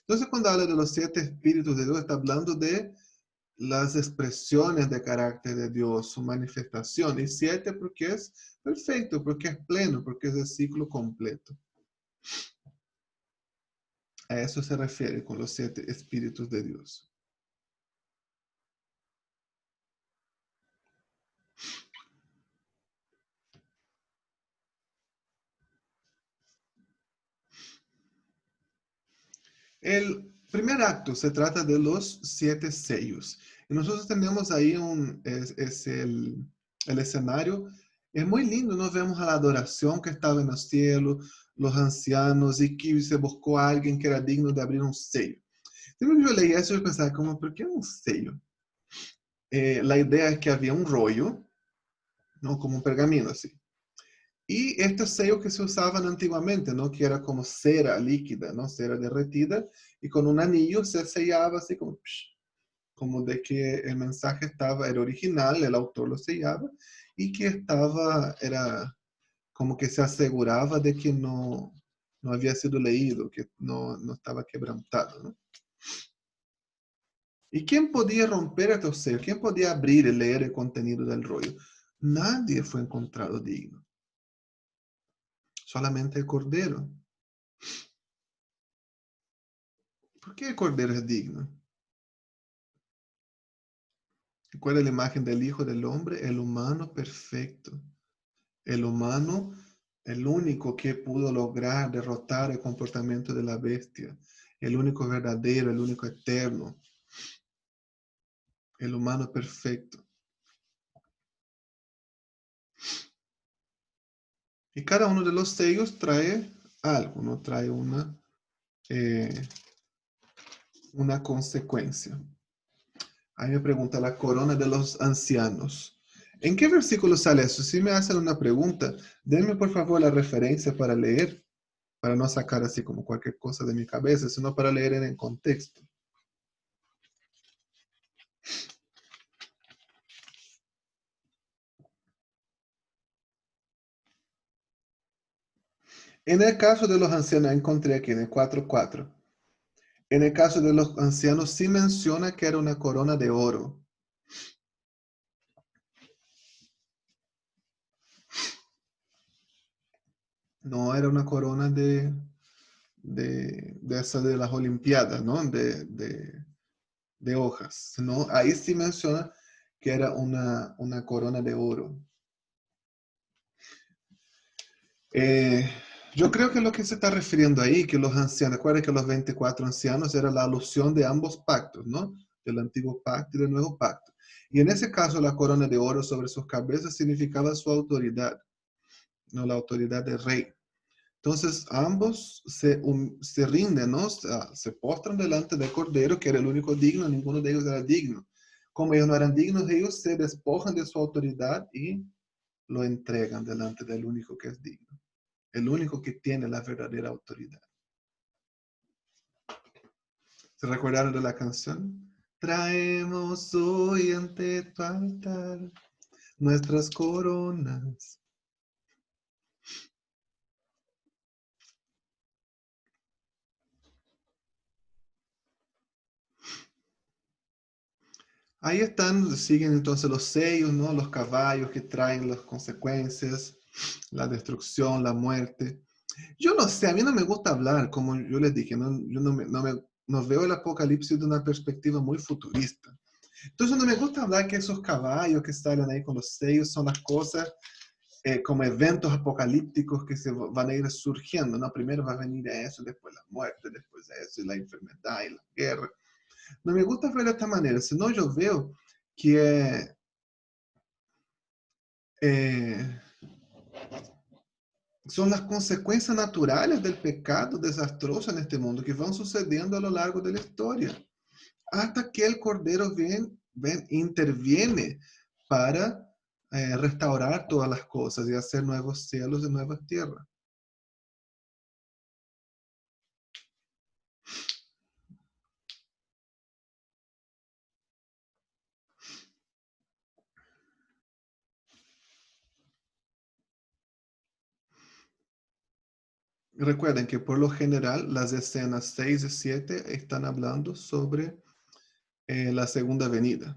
Speaker 1: Entonces, cuando habla de los 7 espíritus de Dios, está hablando de las expresiones de carácter de Dios, su manifestación. Y 7 porque es perfecto, porque es pleno, porque es el ciclo completo. A eso se refiere con los 7 espíritus de Dios. El primer acto se trata de los 7 sellos. Y nosotros tenemos ahí el escenario. Es muy lindo, nos vemos a la adoración que estaba en los cielos, los ancianos, y que se buscó a alguien que era digno de abrir un sello. Siempre que yo leí eso, yo pensaba, como, ¿por qué un sello? La idea es que había un rollo, ¿no? Como un pergamino así. Y estos sellos que se usaban antiguamente, ¿no? Que era como cera líquida, ¿no? Cera derretida, y con un anillo se sellaba así como, como de que el mensaje era original, el autor lo sellaba, y que era como que se aseguraba de que no había sido leído, que no estaba quebrantado, ¿no? ¿Y quién podía romper estos sellos? ¿Quién podía abrir y leer el contenido del rollo? Nadie fue encontrado digno. Solamente el Cordero. ¿Por qué el Cordero es digno? ¿Cuál es la imagen del Hijo del Hombre? El humano perfecto. El humano, el único que pudo lograr derrotar el comportamiento de la bestia. El único verdadero, el único eterno. El humano perfecto. Y cada uno de los sellos trae algo, ¿no? Trae una consecuencia. Ahí me pregunta la corona de los ancianos. ¿En qué versículo sale eso? Si me hacen una pregunta, denme por favor la referencia para leer, para no sacar así como cualquier cosa de mi cabeza, sino para leer en el contexto. En el caso de los ancianos, encontré aquí en el 4:4. En el caso de los ancianos sí menciona que era una corona de oro. No era una corona de esa de las Olimpiadas, ¿no? De hojas. Sino ahí sí menciona que era una corona de oro. Yo creo que lo que se está refiriendo ahí, que los ancianos, recuerden que los 24 ancianos era la alusión de ambos pactos, ¿no? Del antiguo pacto y del nuevo pacto. Y en ese caso, la corona de oro sobre sus cabezas significaba su autoridad, no la autoridad del rey. Entonces, ambos se rinden, ¿no? Se postran delante del Cordero, que era el único digno, ninguno de ellos era digno. Como ellos no eran dignos, ellos se despojan de su autoridad y lo entregan delante del único que es digno, el único que tiene la verdadera autoridad. ¿Se recordaron de la canción? Traemos hoy ante tu altar nuestras coronas. Ahí están, siguen entonces los sellos, ¿no? Los caballos que traen las consecuencias, la destrucción, la muerte. Yo no sé, a mí no me gusta hablar, como yo les dije, yo no veo el apocalipsis de una perspectiva muy futurista. Entonces no me gusta hablar que esos caballos que salen ahí con los sellos son las cosas como eventos apocalípticos que se van a ir surgiendo, ¿no? Primero va a venir eso, después la muerte, después eso, y la enfermedad y la guerra. No me gusta ver de esta manera, sino yo veo que eh, son las consecuencias naturales del pecado desastroso en este mundo que van sucediendo a lo largo de la historia, hasta que el Cordero interviene para restaurar todas las cosas y hacer nuevos cielos y nuevas tierras. Recuerden que por lo general las escenas 6 y 7 están hablando sobre la segunda venida.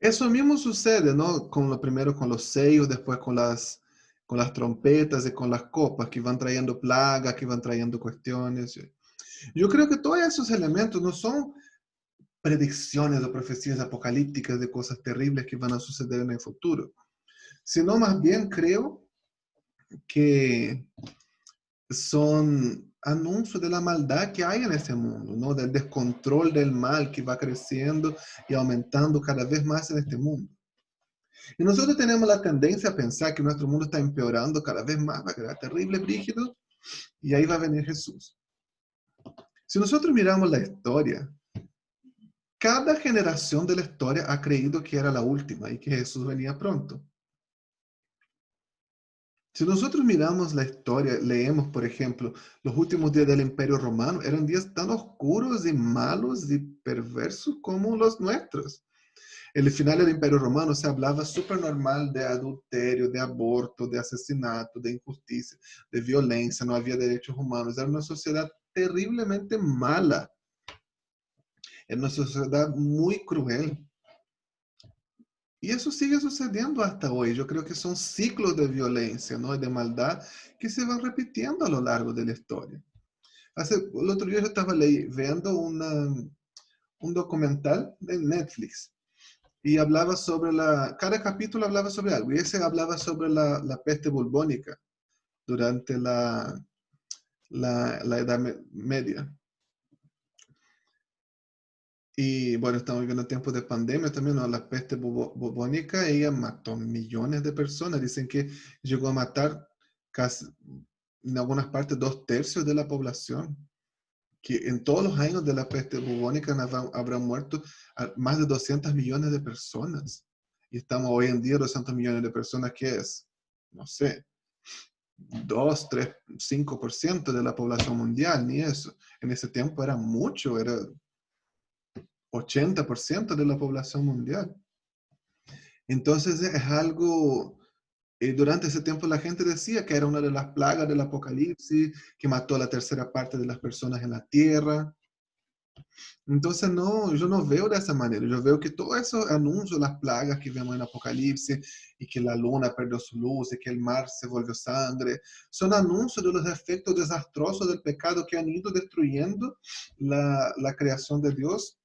Speaker 1: Eso mismo sucede, ¿no? Primero con los sellos, después con las trompetas y con las copas, que van trayendo plagas, que van trayendo cuestiones. Yo creo que todos esos elementos no son predicciones o profecías apocalípticas de cosas terribles que van a suceder en el futuro, sino más bien creo que son anuncios de la maldad que hay en este mundo, ¿no? Del descontrol del mal que va creciendo y aumentando cada vez más en este mundo. Y nosotros tenemos la tendencia a pensar que nuestro mundo está empeorando cada vez más, va a quedar terrible, brígido, y ahí va a venir Jesús. Si nosotros miramos la historia, cada generación de la historia ha creído que era la última y que Jesús venía pronto. Si nosotros miramos la historia, leemos, por ejemplo, los últimos días del Imperio Romano, eran días tan oscuros y malos y perversos como los nuestros. En el final del Imperio Romano se hablaba súper normal de adulterio, de aborto, de asesinato, de injusticia, de violencia, no había derechos humanos. Era una sociedad terriblemente mala. Era una sociedad muy cruel. Y eso sigue sucediendo hasta hoy. Yo creo que son ciclos de violencia, ¿no? Y de maldad que se van repitiendo a lo largo de la historia. El otro día yo estaba viendo un documental de Netflix y hablaba sobre cada capítulo hablaba sobre algo. Y ese hablaba sobre la peste bubónica durante la Edad Media. Y bueno, estamos viviendo tiempos de pandemia también, ¿no? La peste bubónica, ella mató millones de personas. Dicen que llegó a matar casi, en algunas partes, 2/3 de la población. Que en todos los años de la peste bubónica habrán muerto más de 200 millones de personas. Y estamos hoy en día 200 millones de personas, que es, no sé, 2, 3, 5% de la población mundial, ni eso. En ese tiempo era mucho, era 80% de la población mundial. Entonces es algo, durante ese tiempo la gente decía que era una de las plagas del Apocalipsis, que mató a la tercera parte de las personas en la tierra. Entonces no, yo no veo de esa manera. Yo veo que todos esos anuncios, las plagas que vemos en Apocalipsis, y que la luna perdió su luz, y que el mar se volvió sangre, son anuncios de los efectos desastrosos del pecado que han ido destruyendo la creación de Dios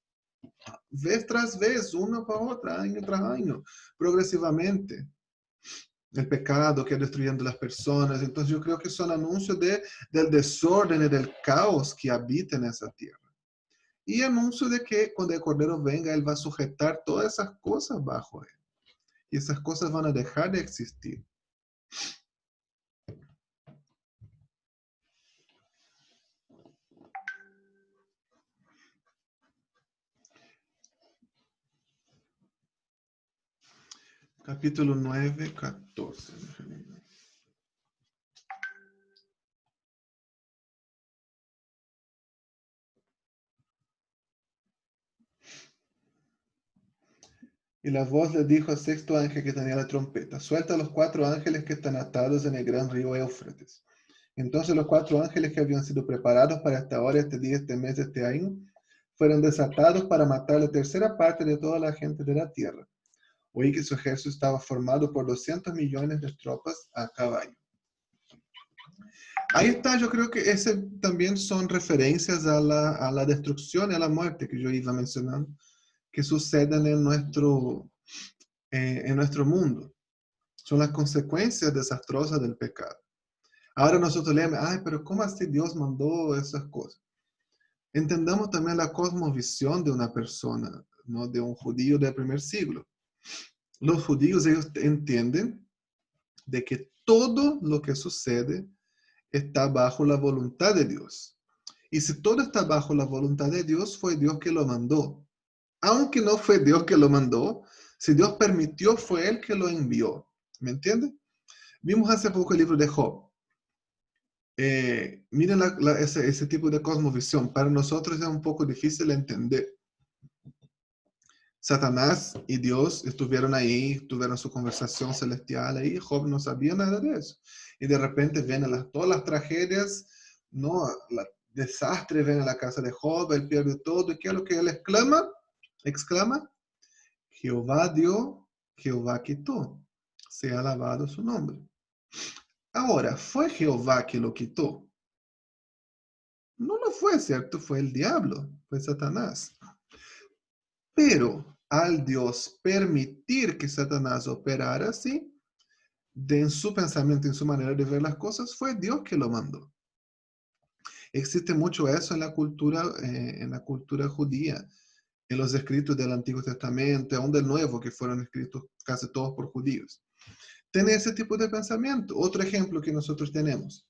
Speaker 1: vez tras vez, una para otra, año tras año, progresivamente. El pecado que destruyendo las personas. Entonces yo creo que son anuncios del desorden y del caos que habita en esa tierra. Y anuncio de que cuando el Cordero venga, Él va a sujetar todas esas cosas bajo Él. Y esas cosas van a dejar de existir. Capítulo 9, 14. Y la voz le dijo al sexto ángel que tenía la trompeta: suelta a los 4 ángeles que están atados en el gran río Éufrates. Entonces los 4 ángeles que habían sido preparados para esta hora, este día, este mes, este año, fueron desatados para matar la tercera parte de toda la gente de la tierra. Oí que su ejército estaba formado por 200 millones de tropas a caballo. Ahí está, yo creo que ese también son referencias a la destrucción y a la muerte que yo iba mencionando, que suceden en nuestro mundo. Son las consecuencias desastrosas del pecado. Ahora nosotros leemos, ay, pero ¿cómo así Dios mandó esas cosas? Entendamos también la cosmovisión de una persona, ¿no? De un judío del primer siglo. Los judíos, ellos entienden de que todo lo que sucede está bajo la voluntad de Dios. Y si todo está bajo la voluntad de Dios, fue Dios que lo mandó. Aunque no fue Dios que lo mandó, si Dios permitió, fue Él que lo envió. ¿Me entienden? Vimos hace poco el libro de Job. Miren ese tipo de cosmovisión. Para nosotros es un poco difícil de entender. Satanás y Dios estuvieron ahí, tuvieron su conversación celestial ahí, Job no sabía nada de eso. Y de repente ven todas las tragedias, ¿no? Desastre, ven a la casa de Job, él pierde todo. ¿Y qué es lo que él exclama? Jehová dio, Jehová quitó. Sea alabado su nombre. Ahora, ¿fue Jehová que lo quitó? No lo fue, ¿cierto? Fue el diablo, fue Satanás. Pero al Dios permitir que Satanás operara así, en su pensamiento, en su manera de ver las cosas, fue Dios que lo mandó. Existe mucho eso en la cultura judía, en los escritos del Antiguo Testamento, aún del Nuevo, que fueron escritos casi todos por judíos. Tiene ese tipo de pensamiento. Otro ejemplo que nosotros tenemos.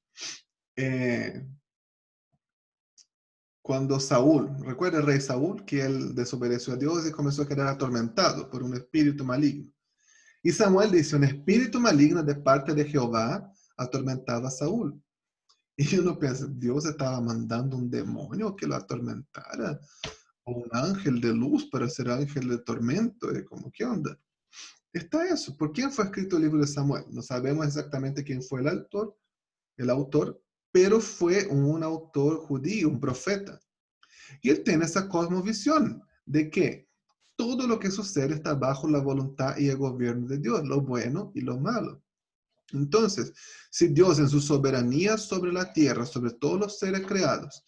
Speaker 1: Cuando Saúl, recuerda el rey Saúl, que él desobedeció a Dios y comenzó a quedar atormentado por un espíritu maligno. Y Samuel dice, un espíritu maligno de parte de Jehová atormentaba a Saúl. Y uno piensa, Dios estaba mandando un demonio que lo atormentara, o un ángel de luz para ser ángel de tormento. Como, ¿qué onda? Está eso. ¿Por quién fue escrito el libro de Samuel? No sabemos exactamente quién fue el autor, pero fue un autor judío, un profeta. Y él tiene esa cosmovisión de que todo lo que sucede está bajo la voluntad y el gobierno de Dios, lo bueno y lo malo. Entonces, si Dios en su soberanía sobre la tierra, sobre todos los seres creados,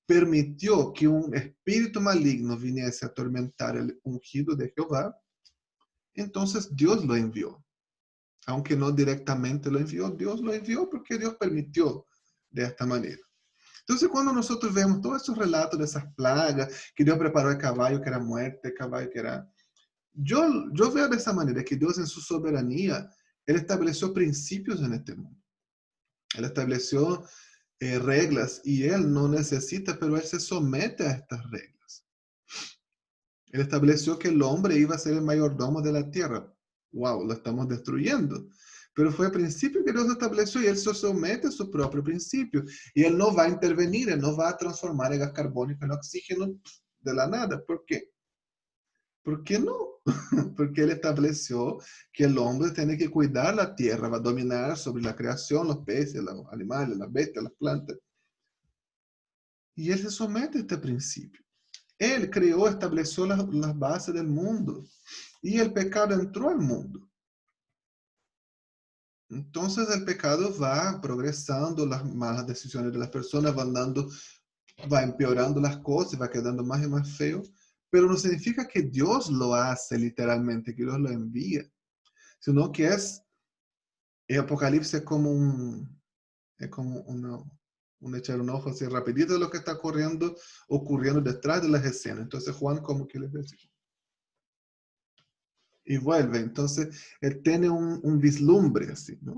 Speaker 1: permitió que un espíritu maligno viniese a atormentar el ungido de Jehová, entonces Dios lo envió. Aunque no directamente lo envió, Dios lo envió porque Dios permitió de esta manera. Entonces, cuando nosotros vemos todos esos relatos de esas plagas, que Dios preparó el caballo que era muerte, el caballo que era... Yo veo de esa manera que Dios en su soberanía, Él estableció principios en este mundo. Él estableció reglas y Él no necesita, pero Él se somete a estas reglas. Él estableció que el hombre iba a ser el mayordomo de la tierra. Wow, lo estamos destruyendo. Pero fue el principio que Dios estableció y Él se somete a su propio principio. Y Él no va a intervenir, Él no va a transformar el gas carbónico en oxígeno de la nada. ¿Por qué? ¿Por qué no? Porque Él estableció que el hombre tiene que cuidar la tierra, va a dominar sobre la creación, los peces, los animales, las bestias, las plantas. Y Él se somete a este principio. Él creó, estableció las bases del mundo. Y el pecado entró al mundo. Entonces el pecado va progresando, las malas decisiones de las personas va empeorando las cosas, va quedando más y más feo. Pero no significa que Dios lo hace literalmente, que Dios lo envía. Sino que el Apocalipsis es como un echar un ojo así rapidito de lo que está ocurriendo detrás de las escenas. Entonces Juan como que les dice. Y vuelve. Entonces él tiene un vislumbre así, ¿no?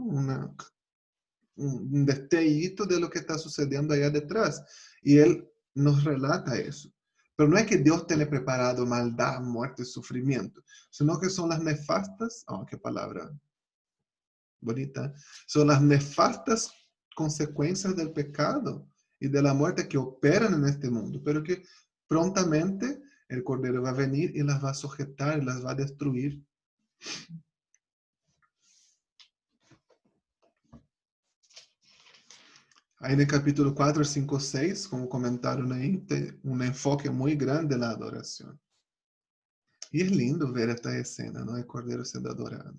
Speaker 1: Un destellito de lo que está sucediendo allá detrás. Y él nos relata eso. Pero no es que Dios tiene preparado maldad, muerte, sufrimiento, sino que son las nefastas, qué palabra bonita, son las nefastas consecuencias del pecado y de la muerte que operan en este mundo, pero que prontamente el Cordero va a venir y las va a sujetar y las va a destruir. Ahí en el capítulo 4, 5, 6, como comentaron ahí, tem un enfoque muy grande en la adoración. Y es lindo ver esta escena, ¿no? El Cordero siendo adorado.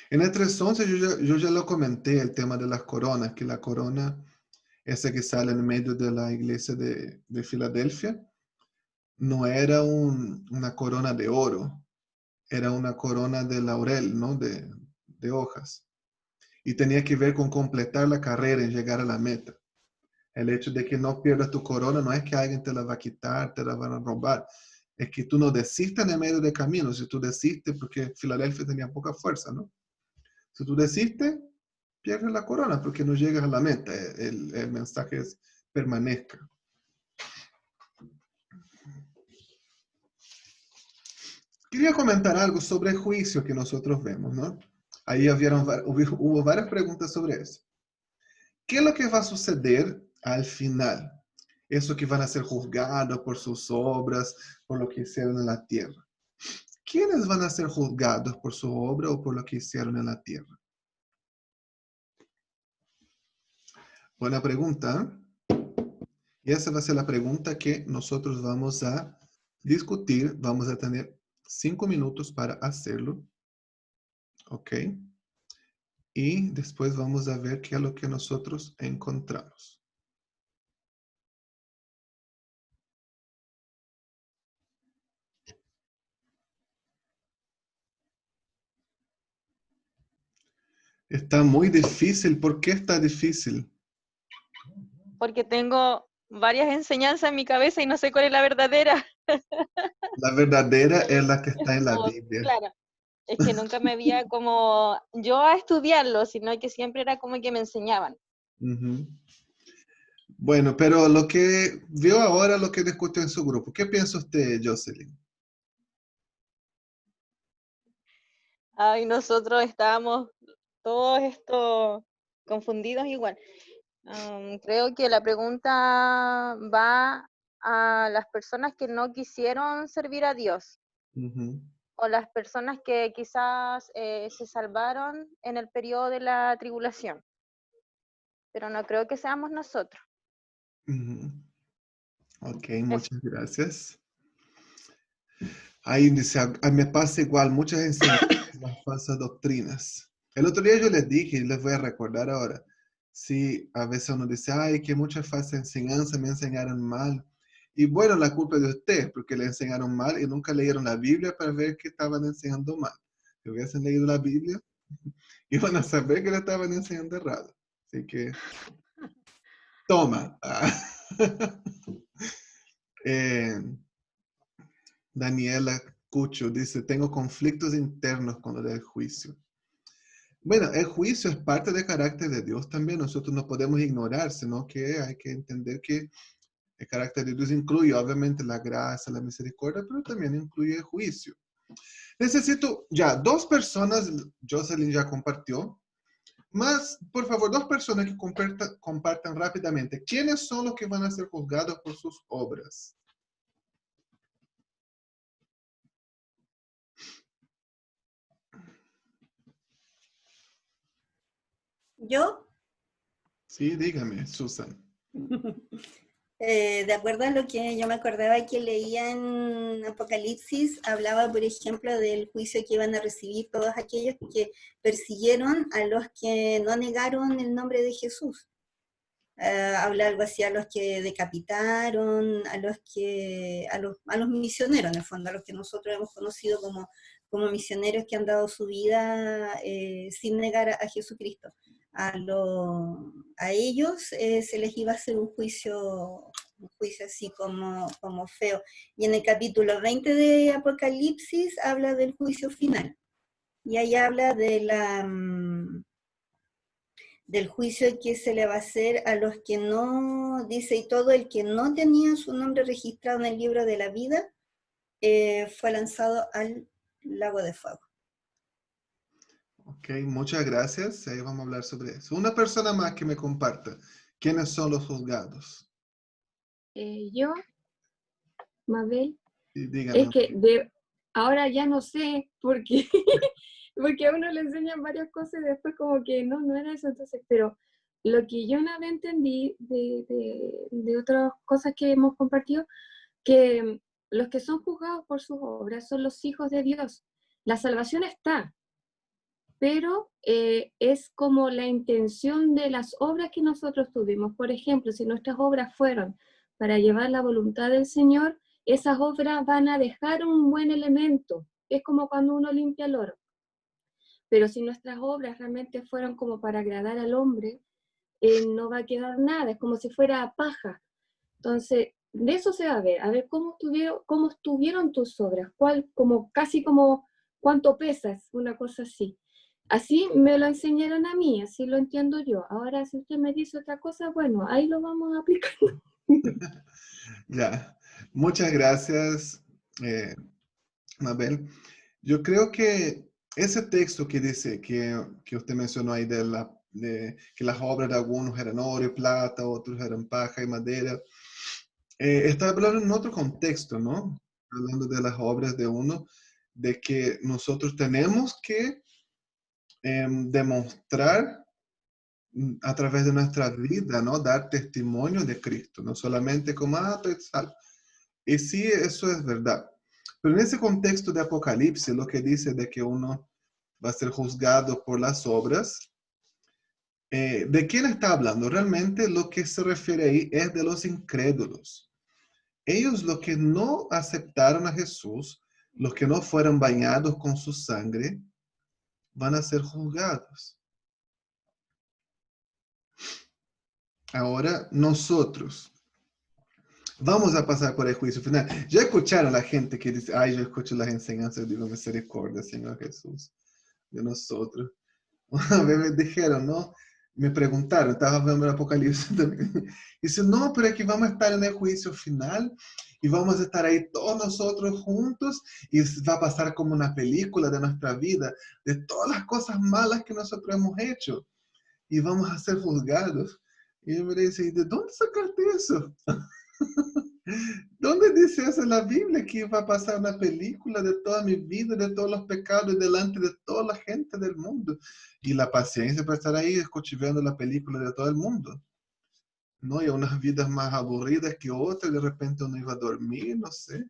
Speaker 1: En el 3:11 yo ya lo comenté, el tema de las coronas, que la corona, esa que sale en medio de la iglesia de Filadelfia, no era una corona de oro, era una corona de laurel, ¿no? De hojas. Y tenía que ver con completar la carrera y llegar a la meta. El hecho de que no pierdas tu corona no es que alguien te la va a quitar, te la van a robar. Es que tú no desistas en el medio del camino. Si tú desistes, porque Filadelfia tenía poca fuerza, ¿no? Si tú desistes, pierdes la corona porque no llegas a la meta. El mensaje es permanezca. Quería comentar algo sobre el juicio que nosotros vemos, ¿no? Ahí hubo varias preguntas sobre eso. ¿Qué es lo que va a suceder al final? Eso que van a ser juzgados por sus obras, por lo que hicieron en la tierra. ¿Quiénes van a ser juzgados por su obra o por lo que hicieron en la tierra? Buena pregunta. Y esa va a ser la pregunta que nosotros vamos a discutir. Vamos a tener 5 minutos para hacerlo. ¿Ok? Y después vamos a ver qué es lo que nosotros encontramos. Está muy difícil. ¿Por qué está difícil?
Speaker 2: Porque tengo varias enseñanzas en mi cabeza y no sé cuál es la verdadera.
Speaker 1: La verdadera es la que está en la
Speaker 2: Como,
Speaker 1: Biblia.
Speaker 2: claro, es que nunca me había como yo a estudiarlo, sino que siempre era como que me enseñaban.
Speaker 1: Ujú. Bueno, pero lo que vio ahora, lo que discutió en su grupo, ¿qué piensa usted, Jocelyn?
Speaker 2: Ay, nosotros estábamos todos estos confundidos igual. Creo que la pregunta va a las personas que no quisieron servir a Dios
Speaker 1: Ujú,
Speaker 2: o las personas que quizás se salvaron en el periodo de la tribulación, pero no creo que seamos nosotros.
Speaker 1: ujú. Ok,
Speaker 2: Eso.
Speaker 1: muchas gracias. Ahí dice, me pasa igual, muchas enseñanzas, las falsas doctrinas. El otro día yo les dije, y les voy a recordar ahora, si a veces uno dice, ay, que muchas falsas enseñanzas me enseñaron mal. Y bueno, la culpa es de usted, porque le enseñaron mal y nunca leyeron la Biblia para ver que estaban enseñando mal. Si hubiesen leído la Biblia, iban a saber que le estaban enseñando errado. Así que, toma. Eh, Daniela Cucho dice, tengo conflictos internos con lo del juicio. Bueno, el juicio es parte del carácter de Dios también. Nosotros no podemos ignorar, sino que hay que entender que el carácter de Dios incluye obviamente la gracia, la misericordia, pero también incluye el juicio. Necesito ya 2 personas, Jocelyn ya compartió, más, por favor, 2 personas que compartan rápidamente. ¿Quiénes son los que van a ser juzgados por sus obras?
Speaker 5: Yo,
Speaker 1: Sí, dígame, Susan.
Speaker 5: de acuerdo a lo que yo me acordaba que leía en Apocalipsis, hablaba, por ejemplo, del juicio que iban a recibir todos aquellos que persiguieron a los que no negaron el nombre de Jesús. Habla algo así a los que decapitaron, a los misioneros, en el fondo, a los que nosotros hemos conocido como misioneros que han dado su vida sin negar a Jesucristo. A ellos se les iba a hacer un juicio así como feo. Y en el capítulo 20 de Apocalipsis habla del juicio final. Y ahí habla del juicio que se le va a hacer a los que no, dice, y todo el que no tenía su nombre registrado en el libro de la vida, fue lanzado al lago de fuego.
Speaker 1: Ok, muchas gracias. Ahí vamos a hablar sobre eso. Una persona más que me comparta. ¿Quiénes son los juzgados?
Speaker 6: Yo, Mabel,
Speaker 1: Y
Speaker 6: es
Speaker 1: díganme.
Speaker 6: que ahora ya no sé, porque, porque a uno le enseñan varias cosas y después como que no era eso, entonces, pero lo que yo una vez entendí de otras cosas que hemos compartido, que los que son juzgados por sus obras son los hijos de Dios. La salvación está, pero es como la intención de las obras que nosotros tuvimos. Por ejemplo, si nuestras obras fueron para llevar la voluntad del Señor, esas obras van a dejar un buen elemento. Es como cuando uno limpia el oro. Pero si nuestras obras realmente fueron como para agradar al hombre, no va a quedar nada, es como si fuera paja. Entonces, de eso se va a ver cómo estuvieron tus obras, casi como cuánto pesas, una cosa así. Así me lo enseñaron a mí, así lo entiendo yo. Ahora, si usted me dice otra cosa, bueno, ahí lo vamos a aplicar.
Speaker 1: Ya, muchas gracias, Mabel. Yo creo que ese texto que dice que usted mencionó ahí de que las obras de algunos eran oro y plata, otros eran paja y madera, Está hablando en otro contexto, ¿no? Hablando de las obras de uno, de que nosotros tenemos que demostrar a través de nuestra vida, ¿no? Dar testimonio de Cristo, no solamente como, estoy salvo. Y sí, eso es verdad. Pero en ese contexto de Apocalipsis, lo que dice de que uno va a ser juzgado por las obras, ¿de quién está hablando? Realmente lo que se refiere ahí es de los incrédulos. Ellos, los que no aceptaron a Jesús, los que no fueron bañados con su sangre, van a ser juzgados. Ahora, nosotros vamos a pasar por el juicio final. Ya escucharon a la gente que dice, ay, yo escucho las enseñanzas de la misericordia, Señor Jesús, de nosotros. Una vez me dijeron, ¿no? Me preguntaron, estaba viendo el Apocalipsis también. Dice, no, pero es que vamos a estar en el juicio final y vamos a estar ahí todos nosotros juntos y va a pasar como una película de nuestra vida, de todas las cosas malas que nosotros hemos hecho y vamos a ser juzgados. Y yo me dice, ¿de dónde sacaste eso? ¿Dónde dice eso en la Biblia que va a pasar una película de toda mi vida, de todos los pecados delante de toda la gente del mundo? Y la paciencia para estar ahí escuchando la película de todo el mundo. ¿No? Y unas vidas más aburridas que otras, de repente uno iba a dormir, no sé.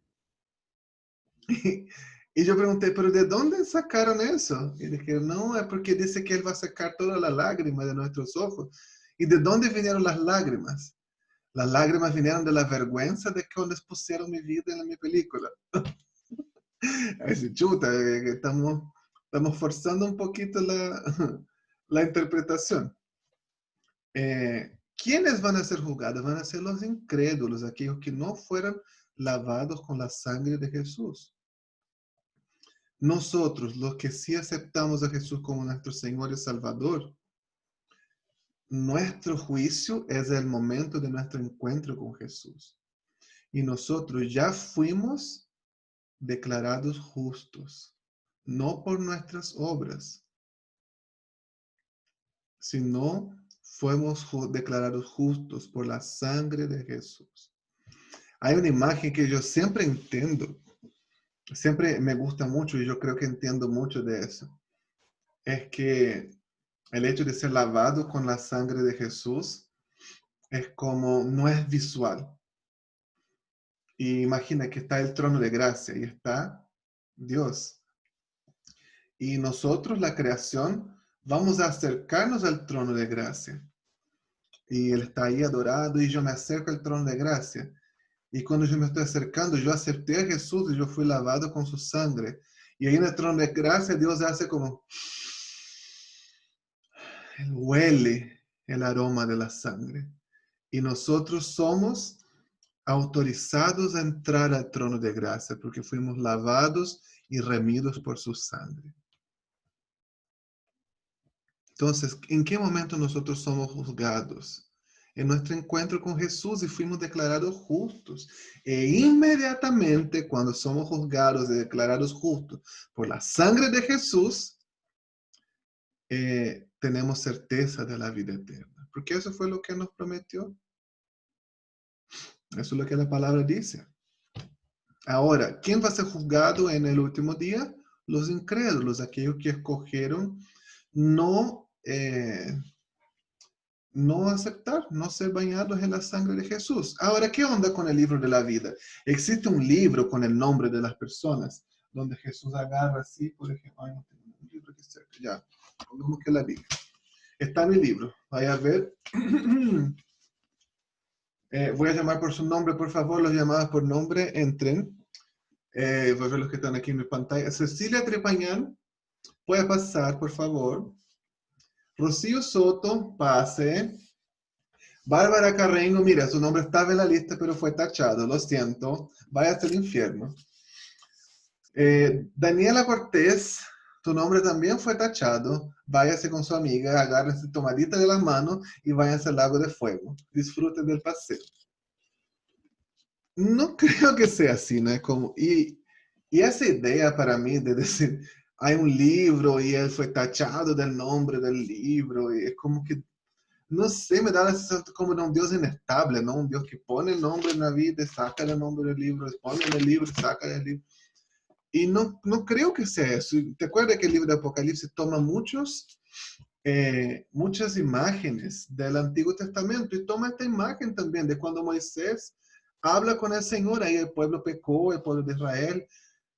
Speaker 1: Y yo pregunté, ¿pero de dónde sacaron eso? Y dije, no, es porque dice que Él va a sacar todas las lágrimas de nuestros ojos. ¿Y de dónde vinieron las lágrimas? Las lágrimas vinieron de la vergüenza de que les pusieron mi vida en mi película. Así, chuta, estamos forzando un poquito la interpretación. ¿Quiénes van a ser juzgados? Van a ser los incrédulos, aquellos que no fueron lavados con la sangre de Jesús. Nosotros, los que sí aceptamos a Jesús como nuestro Señor y Salvador, nuestro juicio es el momento de nuestro encuentro con Jesús. Y nosotros ya fuimos declarados justos, no por nuestras obras, sino fuimos declarados justos por la sangre de Jesús. Hay una imagen que yo siempre entiendo, siempre me gusta mucho y yo creo que entiendo mucho de eso. Es que el hecho de ser lavado con la sangre de Jesús es como, no es visual. Y imagina que está el trono de gracia y está Dios. Y nosotros, la creación, vamos a acercarnos al trono de gracia. Y Él está ahí adorado y yo me acerco al trono de gracia. Y cuando yo me estoy acercando, yo acepté a Jesús y yo fui lavado con su sangre. Y ahí en el trono de gracia, Dios hace como, Él huele el aroma de la sangre. Y nosotros somos autorizados a entrar al trono de gracia porque fuimos lavados y remidos por su sangre. Entonces, ¿en qué momento nosotros somos juzgados? En nuestro encuentro con Jesús y fuimos declarados justos. E inmediatamente cuando somos juzgados y declarados justos por la sangre de Jesús, tenemos certeza de la vida eterna. Porque eso fue lo que nos prometió. Eso es lo que la palabra dice. Ahora, ¿quién va a ser juzgado en el último día? Los incrédulos, aquellos que escogieron no aceptar, no ser bañados en la sangre de Jesús. Ahora, ¿qué onda con el libro de la vida? Existe un libro con el nombre de las personas, donde Jesús agarra así, por ejemplo, ay, no tengo un libro aquí cerca, ya, pongamos que la Biblia. Está mi libro, vaya a ver. Voy a llamar por su nombre, por favor, los llamados por nombre, entren. Voy a ver los que están aquí en mi pantalla. Cecilia Trepañán, puede pasar, por favor. Rocío Soto, pase. Bárbara Carreño, mira, su nombre estaba en la lista, pero fue tachado, lo siento. Vaya hasta el infierno. Daniela Cortés, tu nombre también fue tachado. Váyase con su amiga, agárrense tomadita de las manos y váyanse al lago de fuego. Disfruten del paseo. No creo que sea así, ¿no? Y esa idea para mí de decir, hay un libro y él fue tachado del nombre del libro, y es como que no sé, me da la sensación como de un Dios inestable, ¿no? Un Dios que pone el nombre en la vida, saca el nombre del libro, pone en el libro, saca del libro. Y no creo que sea eso. ¿Te acuerdas que el libro de Apocalipsis toma muchas imágenes del Antiguo Testamento? Y toma esta imagen también de cuando Moisés habla con el Señor, ahí el pueblo pecó, el pueblo de Israel,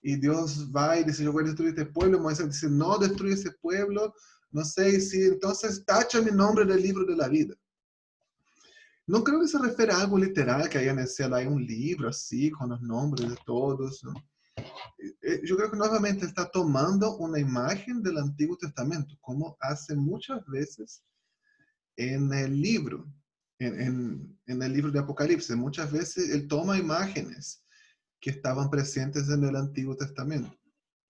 Speaker 1: y Dios va y dice, yo voy a destruir este pueblo. Moisés dice, no destruye ese pueblo, no sé si entonces tacha mi nombre del libro de la vida. No creo que se refiere a algo literal, que haya en el cielo hay un libro así, con los nombres de todos, ¿no? Yo creo que nuevamente está tomando una imagen del Antiguo Testamento, como hace muchas veces en el libro, en el libro de Apocalipsis. Muchas veces él toma imágenes que estaban presentes en el Antiguo Testamento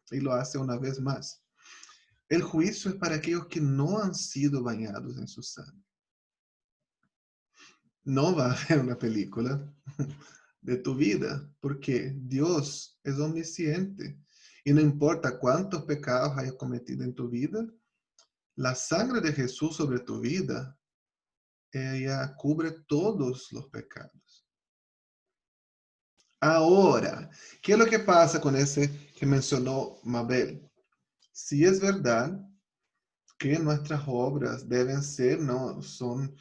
Speaker 1: y lo hace una vez más. El juicio es para aquellos que no han sido bañados en su sangre. No va a haber una película de tu vida, porque Dios es omnisciente. Y no importa cuántos pecados hayas cometido en tu vida, la sangre de Jesús sobre tu vida, ella cubre todos los pecados. Ahora, ¿qué es lo que pasa con ese que mencionó Mabel? Si es verdad que nuestras obras deben ser, no son,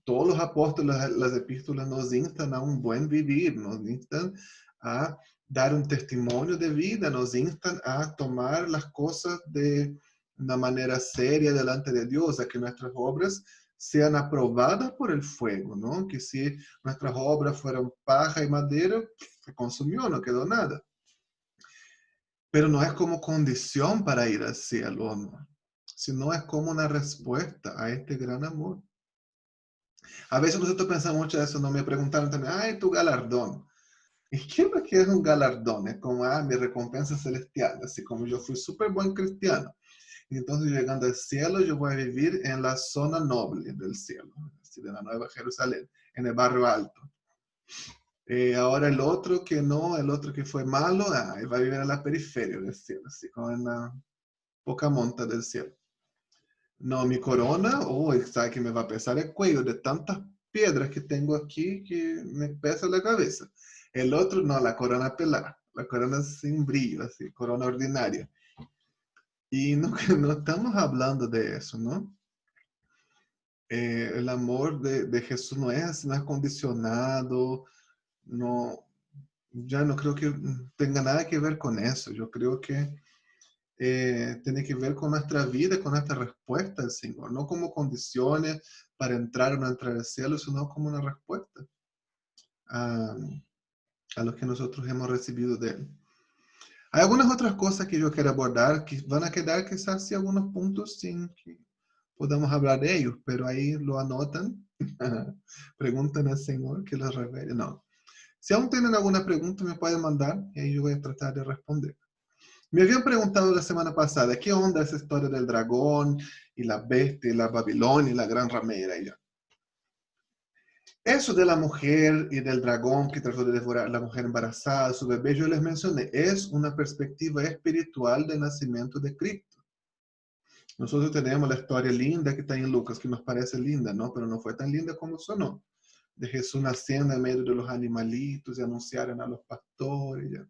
Speaker 1: todos los apóstoles, las epístolas nos instan a un buen vivir, nos instan a dar un testimonio de vida, nos instan a tomar las cosas de una manera seria delante de Dios, a que nuestras obras sean aprobadas por el fuego, ¿no? Que si nuestras obras fueron paja y madera, se consumió, no quedó nada. Pero no es como condición para ir al cielo, ¿no? Sino es como una respuesta a este gran amor. A veces nosotros pensamos mucho de eso, ¿no? Me preguntaron también, ay, tu galardón. ¿Y qué es lo que es un galardón? Es como, mi recompensa celestial, así como yo fui súper buen cristiano. Y entonces llegando al cielo, yo voy a vivir en la zona noble del cielo, así de la Nueva Jerusalén, en el barrio alto. Ahora el otro que no, el otro que fue malo, va a vivir en la periferia del cielo, así como en la poca monta del cielo. No, mi corona, sabe que me va a pesar el cuello de tantas piedras que tengo aquí que me pesa la cabeza. El otro, no, la corona pelada, la corona sin brillo, así, corona ordinaria. Y no, no estamos hablando de eso, ¿no? El amor de Jesús no es así, no es condicionado, no, ya no creo que tenga nada que ver con eso. Yo creo que tiene que ver con nuestra vida, con nuestra respuesta al Señor, no como condiciones para entrar o no entrar al cielo, sino como una respuesta a lo que nosotros hemos recibido de Él. Hay algunas otras cosas que yo quiero abordar que van a quedar quizás sí, algunos puntos sin que podamos hablar de ellos, pero ahí lo anotan, preguntan al Señor que los revele. No. Si aún tienen alguna pregunta, me pueden mandar y ahí yo voy a tratar de responder. Me habían preguntado la semana pasada, ¿qué onda esa historia del dragón y la bestia y la Babilonia y la gran ramera? Y ya. Eso de la mujer y del dragón que trató de devorar a la mujer embarazada, su bebé, yo les mencioné, es una perspectiva espiritual del nacimiento de Cristo. Nosotros tenemos la historia linda que está en Lucas, que nos parece linda, ¿no? Pero no fue tan linda como sonó. De Jesús naciendo en medio de los animalitos y anunciaron a los pastores. Ya.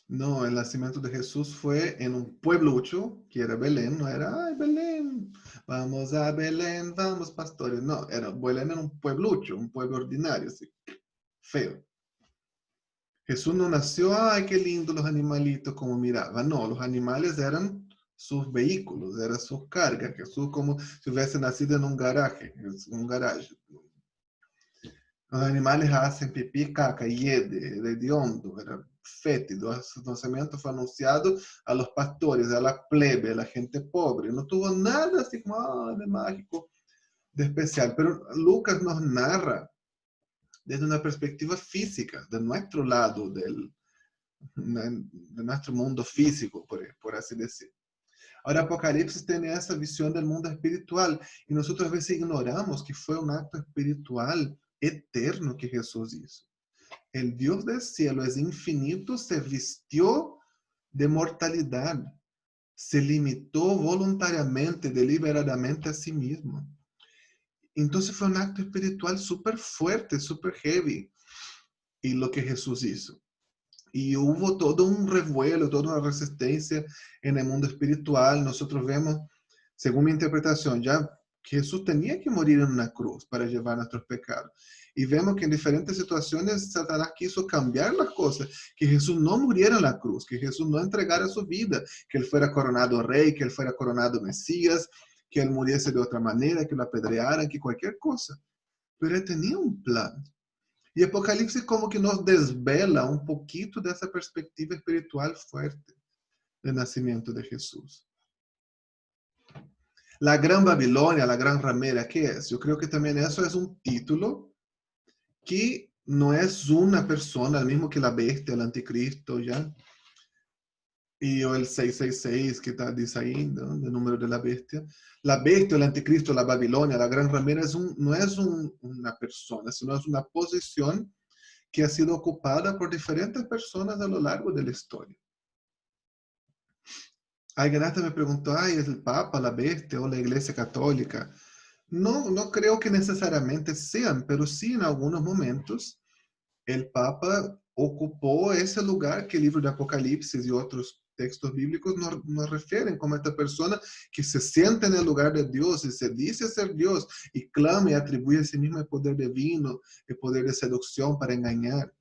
Speaker 1: No, el nacimiento de Jesús fue en un pueblucho, que era Belén, no era, ay, Belén, vamos a Belén, vamos pastores, no, era Belén en un pueblucho, un pueblo ordinario, así, feo. Jesús no nació, ay, qué lindo los animalitos, como miraban, no, los animales eran sus vehículos, eran sus cargas, Jesús como si hubiese nacido en un garaje, un garage. Los animales hacen pipí, caca, hiede, hediondo, era fétido. Su nacimiento fue anunciado a los pastores, a la plebe, a la gente pobre. No tuvo nada así como de mágico, de especial. Pero Lucas nos narra desde una perspectiva física, de nuestro lado, de nuestro mundo físico, por así decir. Ahora Apocalipsis tiene esa visión del mundo espiritual y nosotros a veces ignoramos que fue un acto espiritual eterno que Jesús hizo. El Dios del cielo es infinito, se vistió de mortalidad se limitó voluntariamente, deliberadamente a sí mismo. Entonces fue un acto espiritual súper fuerte, súper heavy, y lo que Jesús hizo. Y hubo todo un revuelo, toda una resistencia en el mundo espiritual. Nosotros vemos, según mi interpretación, ya Jesús tenía que morir en una cruz para llevar nuestros pecados. Y vemos que en diferentes situaciones Satanás quiso cambiar las cosas, que Jesús no muriera en la cruz, que Jesús no entregara su vida, que Él fuera coronado rey, que Él fuera coronado Mesías, que Él muriese de otra manera, que lo apedrearan, que cualquier cosa. Pero Él tenía un plan. Y Apocalipsis como que nos desvela un poquito de esa perspectiva espiritual fuerte del nacimiento de Jesús. La Gran Babilonia, la Gran Ramera, ¿qué es? Yo creo que también eso es un título que no es una persona, el mismo que la bestia, el anticristo, ¿ya? Y o el 666 que dice ahí, ¿no? El número de la bestia. La bestia, el anticristo, la Babilonia, la Gran Ramera no es una persona, sino es una posición que ha sido ocupada por diferentes personas a lo largo de la historia. Alguien hasta me preguntó, ¿es el Papa, la bestia o la Iglesia Católica? No, no creo que necesariamente sean, pero sí en algunos momentos el Papa ocupó ese lugar que el libro de Apocalipsis y otros textos bíblicos nos refieren como esta persona que se sienta en el lugar de Dios y se dice ser Dios y clama y atribuye a sí mismo el poder divino, el poder de seducción para engañar.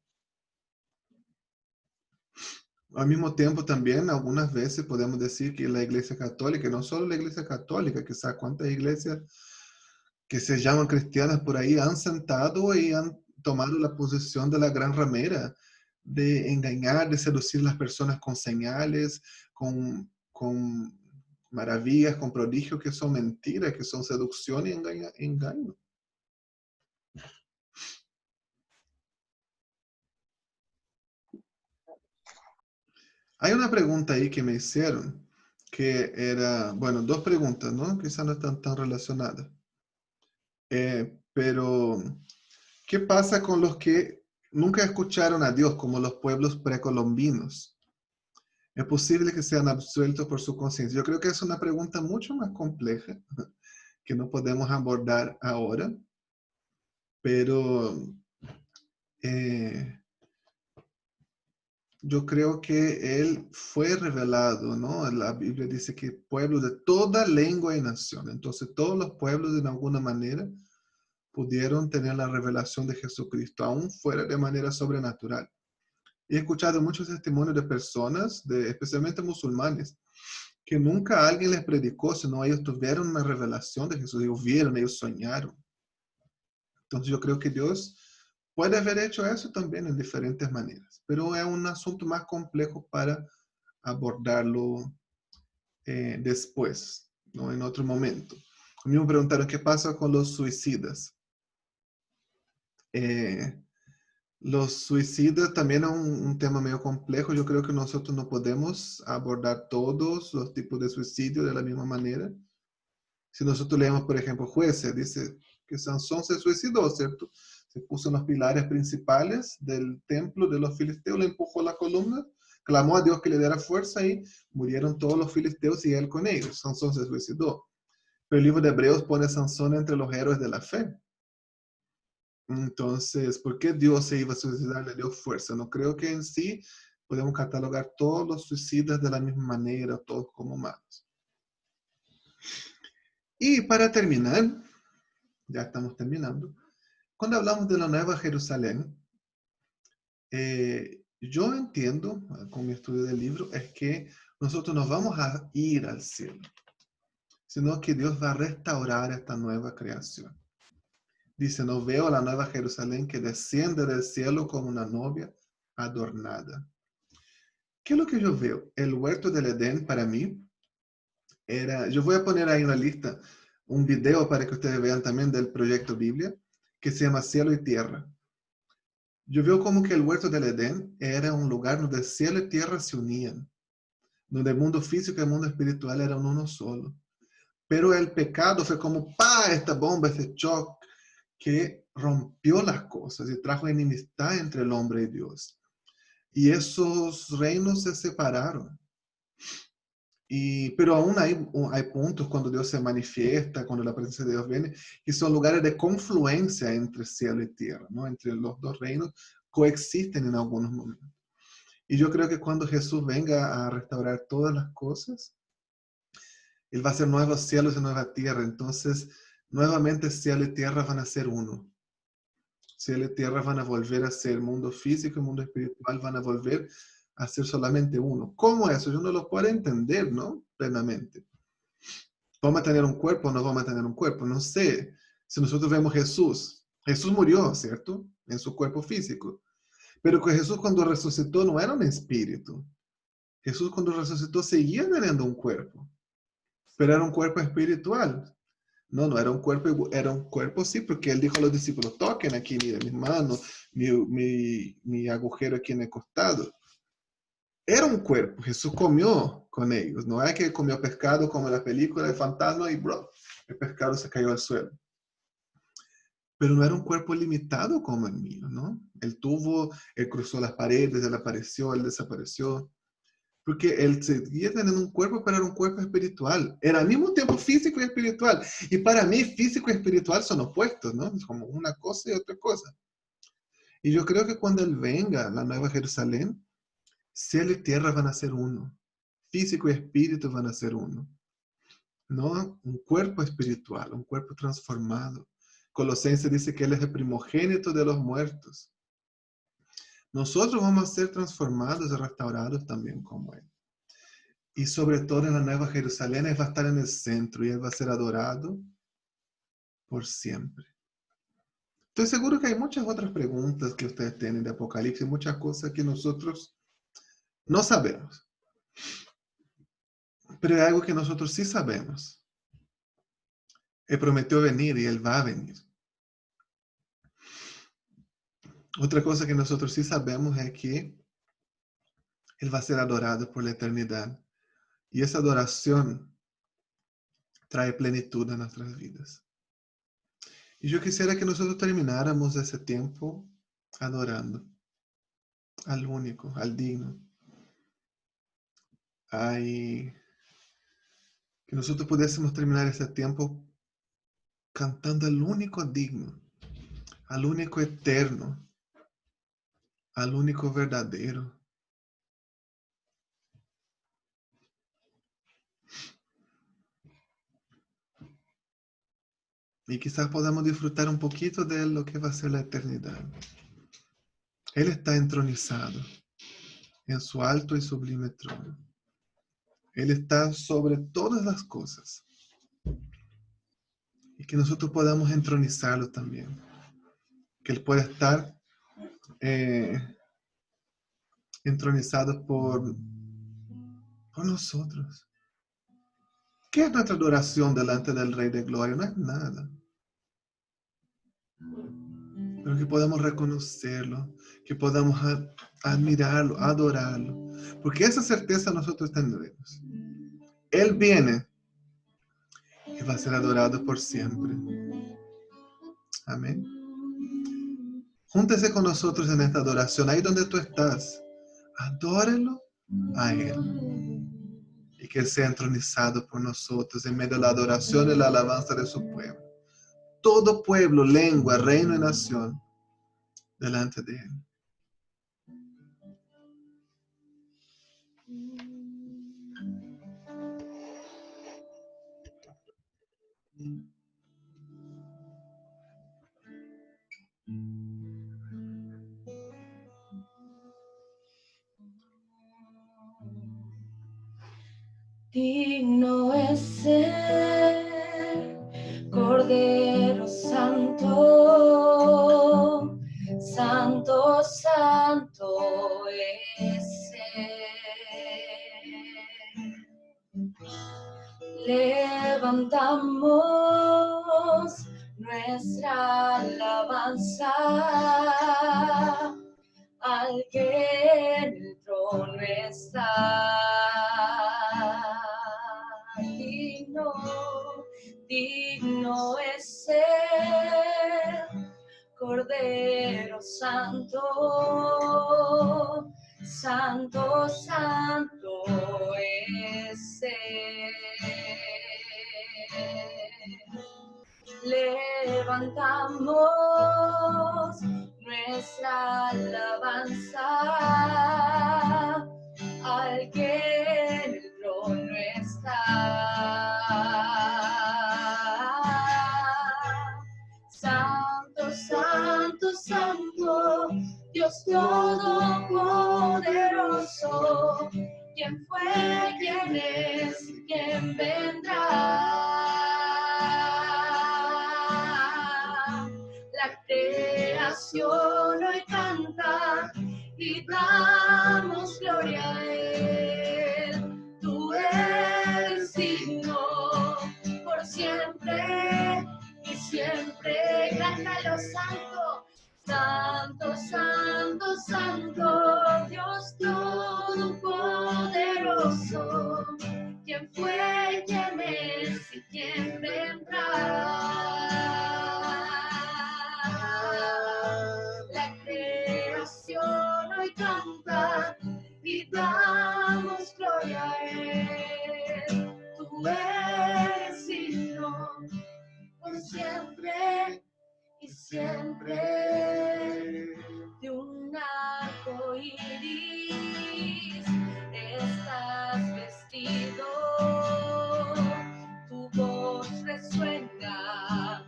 Speaker 1: Al mismo tiempo también algunas veces podemos decir que la Iglesia Católica, no solo la Iglesia Católica, quizás cuántas iglesias que se llaman cristianas por ahí han sentado y han tomado la posición de la gran ramera, de engañar, de seducir a las personas con señales, con maravillas, con prodigios que son mentiras, que son seducción y engaño. Hay una pregunta ahí que me hicieron, que era, bueno, dos preguntas, ¿no? Quizás no están tan relacionadas. Pero, ¿qué pasa con los que nunca escucharon a Dios, como los pueblos precolombinos? ¿Es posible que sean absueltos por su conciencia? Yo creo que es una pregunta mucho más compleja, que no podemos abordar ahora, pero yo creo que él fue revelado, ¿no? La Biblia dice que pueblos de toda lengua y nación. Entonces todos los pueblos de alguna manera pudieron tener la revelación de Jesucristo, aún fuera de manera sobrenatural. He escuchado muchos testimonios de personas, especialmente musulmanes, que nunca alguien les predicó, sino ellos tuvieron una revelación de Jesús, ellos vieron, ellos soñaron. Entonces yo creo que Dios puede haber hecho eso también en diferentes maneras, pero es un asunto más complejo para abordarlo después, ¿no? En otro momento. A mí me preguntaron qué pasa con los suicidas. Los suicidas también es un tema medio complejo. Yo creo que nosotros no podemos abordar todos los tipos de suicidio de la misma manera. Si nosotros leemos, por ejemplo, Jueces, dice que Sansón se suicidó, ¿cierto? Se puso en los pilares principales del templo de los filisteos, le empujó a la columna, clamó a Dios que le diera fuerza y murieron todos los filisteos y él con ellos. Sansón se suicidó. Pero el libro de Hebreos pone a Sansón entre los héroes de la fe. Entonces, ¿por qué Dios se iba a suicidar? Le dio fuerza. No creo que en sí podemos catalogar todos los suicidas de la misma manera, todos como malos. Y para terminar, ya estamos terminando, cuando hablamos de la Nueva Jerusalén, yo entiendo, con mi estudio del libro, es que nosotros no vamos a ir al cielo, sino que Dios va a restaurar esta nueva creación. Dice, no veo la Nueva Jerusalén que desciende del cielo como una novia adornada. ¿Qué es lo que yo veo? El huerto del Edén para mí era, yo voy a poner ahí en la lista un video para que ustedes vean también del proyecto Biblia, que se llama Cielo y Tierra. Yo veo como que el huerto del Edén era un lugar donde el cielo y tierra se unían, donde el mundo físico y el mundo espiritual eran uno solo. Pero el pecado fue como, ¡pah!, esta bomba, este shock, que rompió las cosas y trajo enemistad entre el hombre y Dios. Y esos reinos se separaron. Pero aún hay puntos cuando Dios se manifiesta, cuando la presencia de Dios viene, que son lugares de confluencia entre cielo y tierra, ¿no? Entre los dos reinos coexisten en algunos momentos. Y yo creo que cuando Jesús venga a restaurar todas las cosas, Él va a hacer nuevos cielos y nueva tierra. Entonces, nuevamente cielo y tierra van a ser uno. Cielo y tierra van a volver a ser mundo físico y mundo espiritual, van a volver a ser solamente uno. ¿Cómo eso? Yo no lo puedo entender, ¿no? Plenamente. ¿Vamos a tener un cuerpo o no vamos a tener un cuerpo? No sé. Si nosotros vemos Jesús, Jesús murió, ¿cierto? En su cuerpo físico. Pero que Jesús cuando resucitó no era un espíritu. Jesús cuando resucitó seguía teniendo un cuerpo. Pero era un cuerpo espiritual. No era un cuerpo sí, porque él dijo a los discípulos, toquen aquí, miren mis manos, mi agujero aquí en el costado. Era un cuerpo, Jesús comió con ellos, no es que comió pescado como en la película de Fantasma y el pescado se cayó al suelo. Pero no era un cuerpo limitado como el mío, ¿no? Él cruzó las paredes, él apareció, él desapareció. Porque él seguía teniendo un cuerpo, pero era un cuerpo espiritual. Era al mismo tiempo físico y espiritual. Y para mí físico y espiritual son opuestos, ¿no? Es como una cosa y otra cosa. Y yo creo que cuando él venga, la nueva Jerusalén, cielo y tierra van a ser uno. Físico y espíritu van a ser uno. ¿No? Un cuerpo espiritual, un cuerpo transformado. Colosenses dice que él es el primogénito de los muertos. Nosotros vamos a ser transformados y restaurados también como él. Y sobre todo en la nueva Jerusalén, él va a estar en el centro y él va a ser adorado por siempre. Estoy seguro que hay muchas otras preguntas que ustedes tienen de Apocalipsis, muchas cosas que nosotros no sabemos. Pero hay algo que nosotros sí sabemos. Él prometió venir y él va a venir. Otra cosa que nosotros sí sabemos es que él va a ser adorado por la eternidad. Y esa adoración trae plenitud a nuestras vidas. Y yo quisiera que nosotros termináramos ese tiempo adorando al único, al digno. Que nosotros pudiésemos terminar ese tiempo cantando al único digno, al único eterno, al único verdadero. Y quizás podamos disfrutar un poquito de lo que va a ser la eternidad. Él está entronizado en su alto y sublime trono. Él está sobre todas las cosas. Y que nosotros podamos entronizarlo también. Que Él pueda estar entronizado por nosotros. ¿Qué es nuestra adoración delante del Rey de Gloria? No es nada. Pero que podamos reconocerlo, que podamos admirarlo, adorarlo. Porque esa certeza nosotros tendremos. Él viene y va a ser adorado por siempre. Amén. Júntese con nosotros en esta adoración, ahí donde tú estás. Adórelo a Él. Y que Él sea entronizado por nosotros en medio de la adoración y la alabanza de su pueblo. Todo pueblo, lengua, reino y nación delante de Él.
Speaker 7: Digno es el Cordero Santo, Santo, Santo es Él. Levantamos nuestra alabanza al que en el trono está. Digno es el Cordero Santo, Santo, Santo es Él. levantamos nuestra alabanza al que en el trono está. Santo, santo, santo, Dios todopoderoso, ¿quién fue, quién es y quién vendrá? La creación hoy canta y damos gloria a Él. Tú eres digno por siempre y siempre. Cántalo, santo, santo, santo, santo, Dios todopoderoso, ¿quién fue, quién es y quién vendrá? La creación hoy canta y damos gloria a Él. Tú eres digno por siempre y siempre. De un arco iris estás vestido, tu voz resuena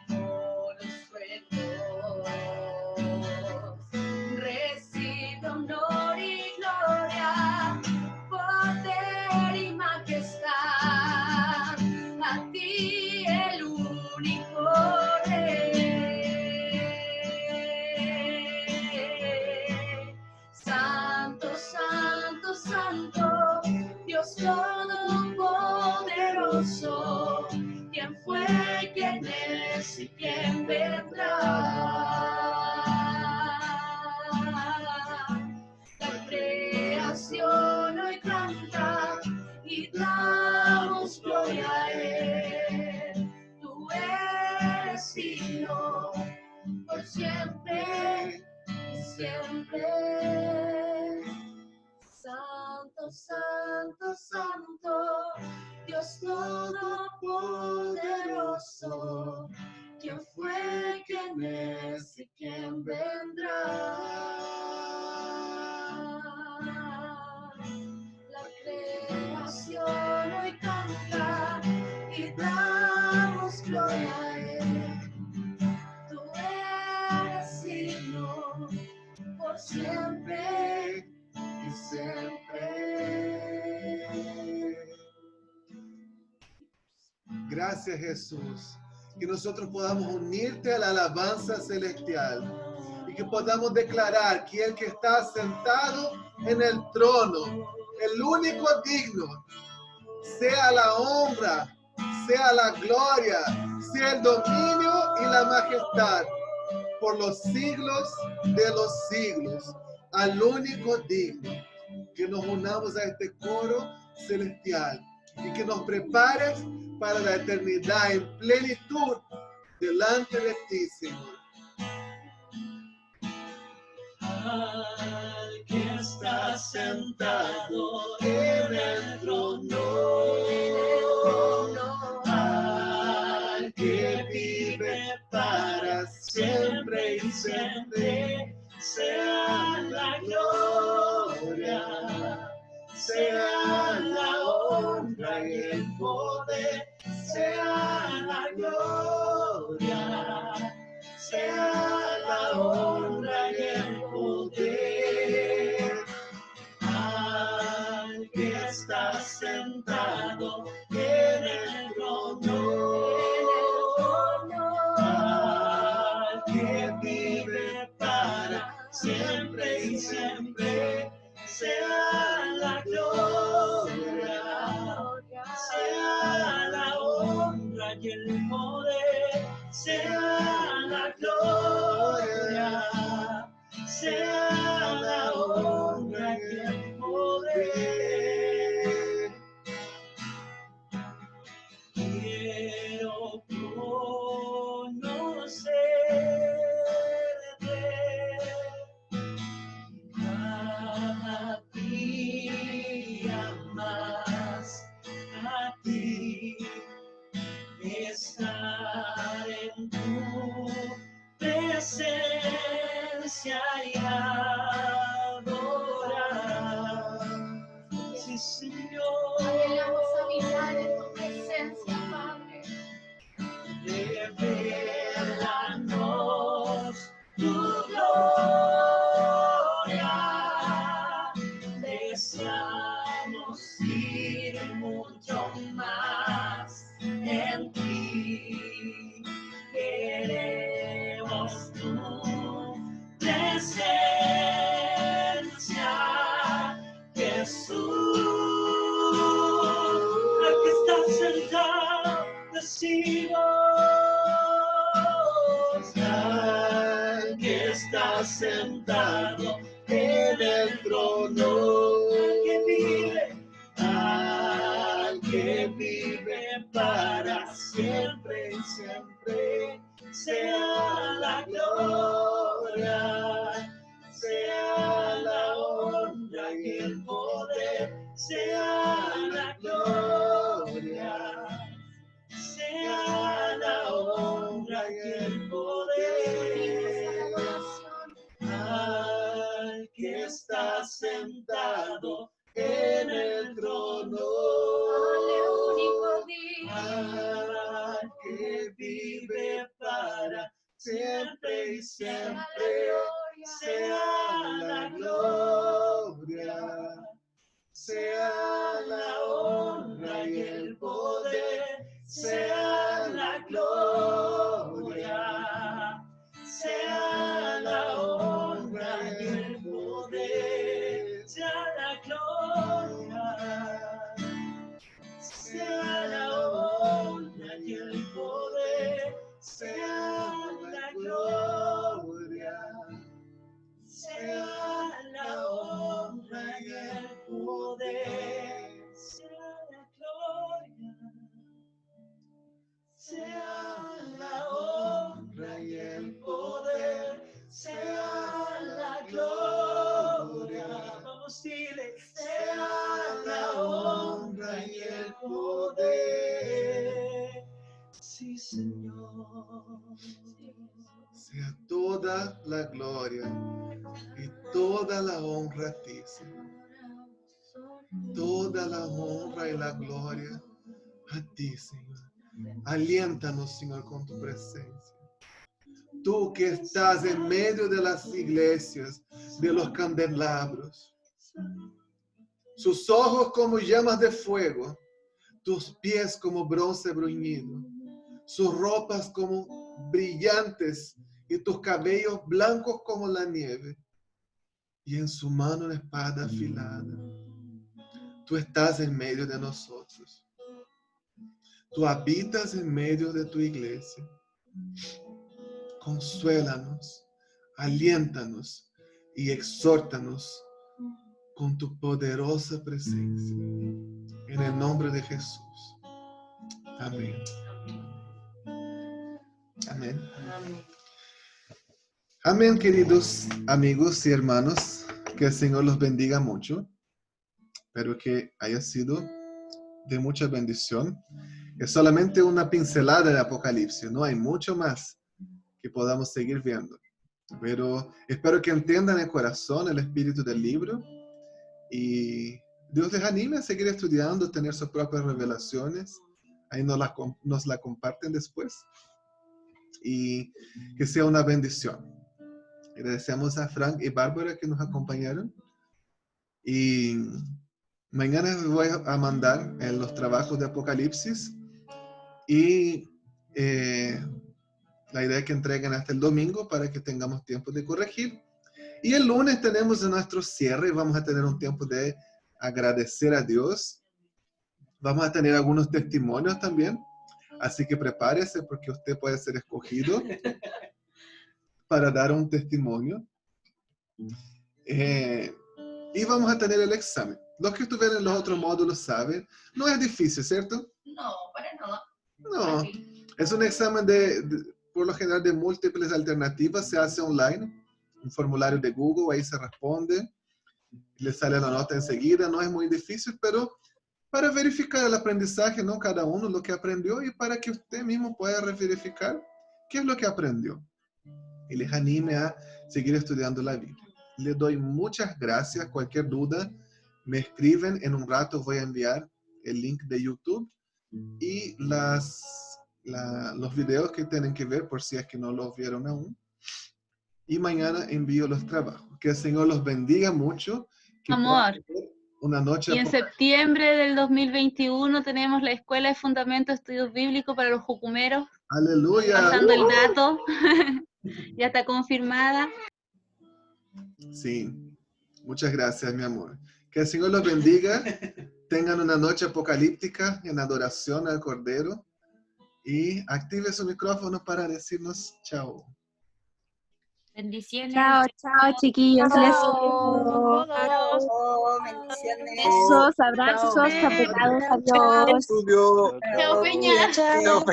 Speaker 7: como los truenos. Recibe honor y gloria, poder y majestad, a ti el único Rey. Santo, santo, santo, Dios todopoderoso, ¿quién fue, quién es y quién vendrá? La creación hoy canta y damos gloria a Él. Tú eres digno por siempre y siempre. Santo, santo, santo, Dios todopoderoso, ¿quién fue, quién es y quién vendrá? La creación hoy canta y damos gloria a Él. Tú eres digno por siempre y siempre.
Speaker 1: Gracias, Jesús. Que nosotros podamos unirte a la alabanza celestial y que podamos declarar que el que está sentado en el trono, el único digno, sea la honra, sea la gloria, sea el dominio y la majestad por los siglos de los siglos, al único digno. Que nos unamos a este coro celestial y que nos prepares para la eternidad en plenitud delante de ti, Señor.
Speaker 8: Al que está sentado en el trono, al que vive para siempre y siempre, sea la gloria, sea la honra y el poder, sea la gloria, sea la honra y el poder. Al que está sentado en el trono, al que vive para siempre y siempre, sea la gloria, sea la honra y el poder, sea la gloria, sea la honra y el poder. Quiero conocerte a ti, presencia y adorar. Sí, Señor.
Speaker 7: Anhelamos habitar en tu presencia, Padre.
Speaker 8: Revelanos tu gloria. Deseamos ir mucho más en ti. Queremos tu presencia, Jesús. Al que está sentado, decimos, al que está sentado en el trono, al que vive para siempre y siempre, sea la gloria, sea la honra y el poder, sea la gloria, sea la honra y el poder al que está sentado en el trono, al que vive para siempre y siempre, sea la gloria, sea la honra y el poder, sea la gloria, sea la honra y el poder, sea la gloria, sea la honra y el poder, sea la gloria, sea la honra y el poder, sea la gloria, sea la honra y el poder, sea la gloria. Vamos, dile, sea la honra y el poder. Sí, Señor.
Speaker 1: Sea toda la gloria y toda la honra a ti, Señor. Toda la honra y la gloria a ti, Señor. Aliéntanos, Señor, con tu presencia. Tú que estás en medio de las iglesias, de los candelabros. Sus ojos como llamas de fuego, tus pies como bronce bruñido, sus ropas como brillantes y tus cabellos blancos como la nieve, y en su mano una espada afilada. Tú estás en medio de nosotros. Tú habitas en medio de tu iglesia. Consuélanos, aliéntanos y exhórtanos con tu poderosa presencia. En el nombre de Jesús. Amén. Amén. Amén, queridos amigos y hermanos. Que el Señor los bendiga mucho. Espero que haya sido de mucha bendición. Es solamente una pincelada de Apocalipsis. No hay mucho más que podamos seguir viendo. Pero espero que entiendan el corazón, el espíritu del libro. Y Dios les anime a seguir estudiando, tener sus propias revelaciones. Ahí nos la comparten después. Y que sea una bendición. Agradecemos a Frank y Bárbara que nos acompañaron. Y mañana les voy a mandar los trabajos de Apocalipsis. Y la idea es que entreguen hasta el domingo para que tengamos tiempo de corregir. Y el lunes tenemos nuestro cierre. Vamos a tener un tiempo de agradecer a Dios. Vamos a tener algunos testimonios también. Así que prepárese porque usted puede ser escogido para dar un testimonio. Y vamos a tener el examen. Los que estuvieron en los otros módulos saben. No es difícil, ¿cierto?
Speaker 7: No, para nada.
Speaker 1: No. Es un examen por lo general de múltiples alternativas. Se hace online. Un formulario de Google, ahí se responde. Le sale la nota enseguida. No es muy difícil, pero para verificar el aprendizaje, ¿no? Cada uno lo que aprendió y para que usted mismo pueda verificar qué es lo que aprendió. Y les anime a seguir estudiando la Biblia. Le doy muchas gracias. Cualquier duda, me escriben. En un rato voy a enviar el link de YouTube y los videos que tienen que ver, por si es que no los vieron aún. Y mañana envío los trabajos. Que el Señor los bendiga mucho. Que
Speaker 9: Amor.
Speaker 1: puedan tener una noche
Speaker 9: Y en septiembre del 2021 tenemos la Escuela de Fundamento de Estudios Bíblicos para los jucumeros.
Speaker 1: ¡Aleluya!
Speaker 9: Pasando el dato. Ya está confirmada.
Speaker 1: Sí. Muchas gracias, mi amor. Que el Señor los bendiga. Tengan una noche apocalíptica en adoración al Cordero. Y active su micrófono para decirnos chao.
Speaker 9: Bendiciones.
Speaker 10: Chao, chao, chiquillos. Les
Speaker 2: Chao.
Speaker 5: Oh, bendiciones.
Speaker 10: besos, abrazos, apretados. Adiós.
Speaker 9: Chao, Peña.
Speaker 7: Chao,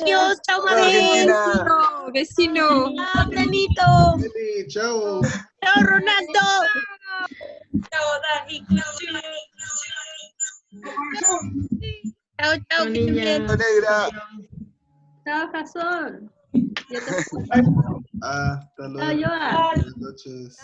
Speaker 9: Adiós, chao, Mabel.
Speaker 10: Vecino.
Speaker 9: Chao, Benito.
Speaker 1: Eli, chao.
Speaker 9: Chao, Ronaldo.
Speaker 7: chao, Dani.
Speaker 9: Chao, chao, que estén bien.
Speaker 11: Negra.
Speaker 9: Chao, Jason.
Speaker 1: Hasta luego.
Speaker 9: Chao, Joa.
Speaker 1: Buenas noches.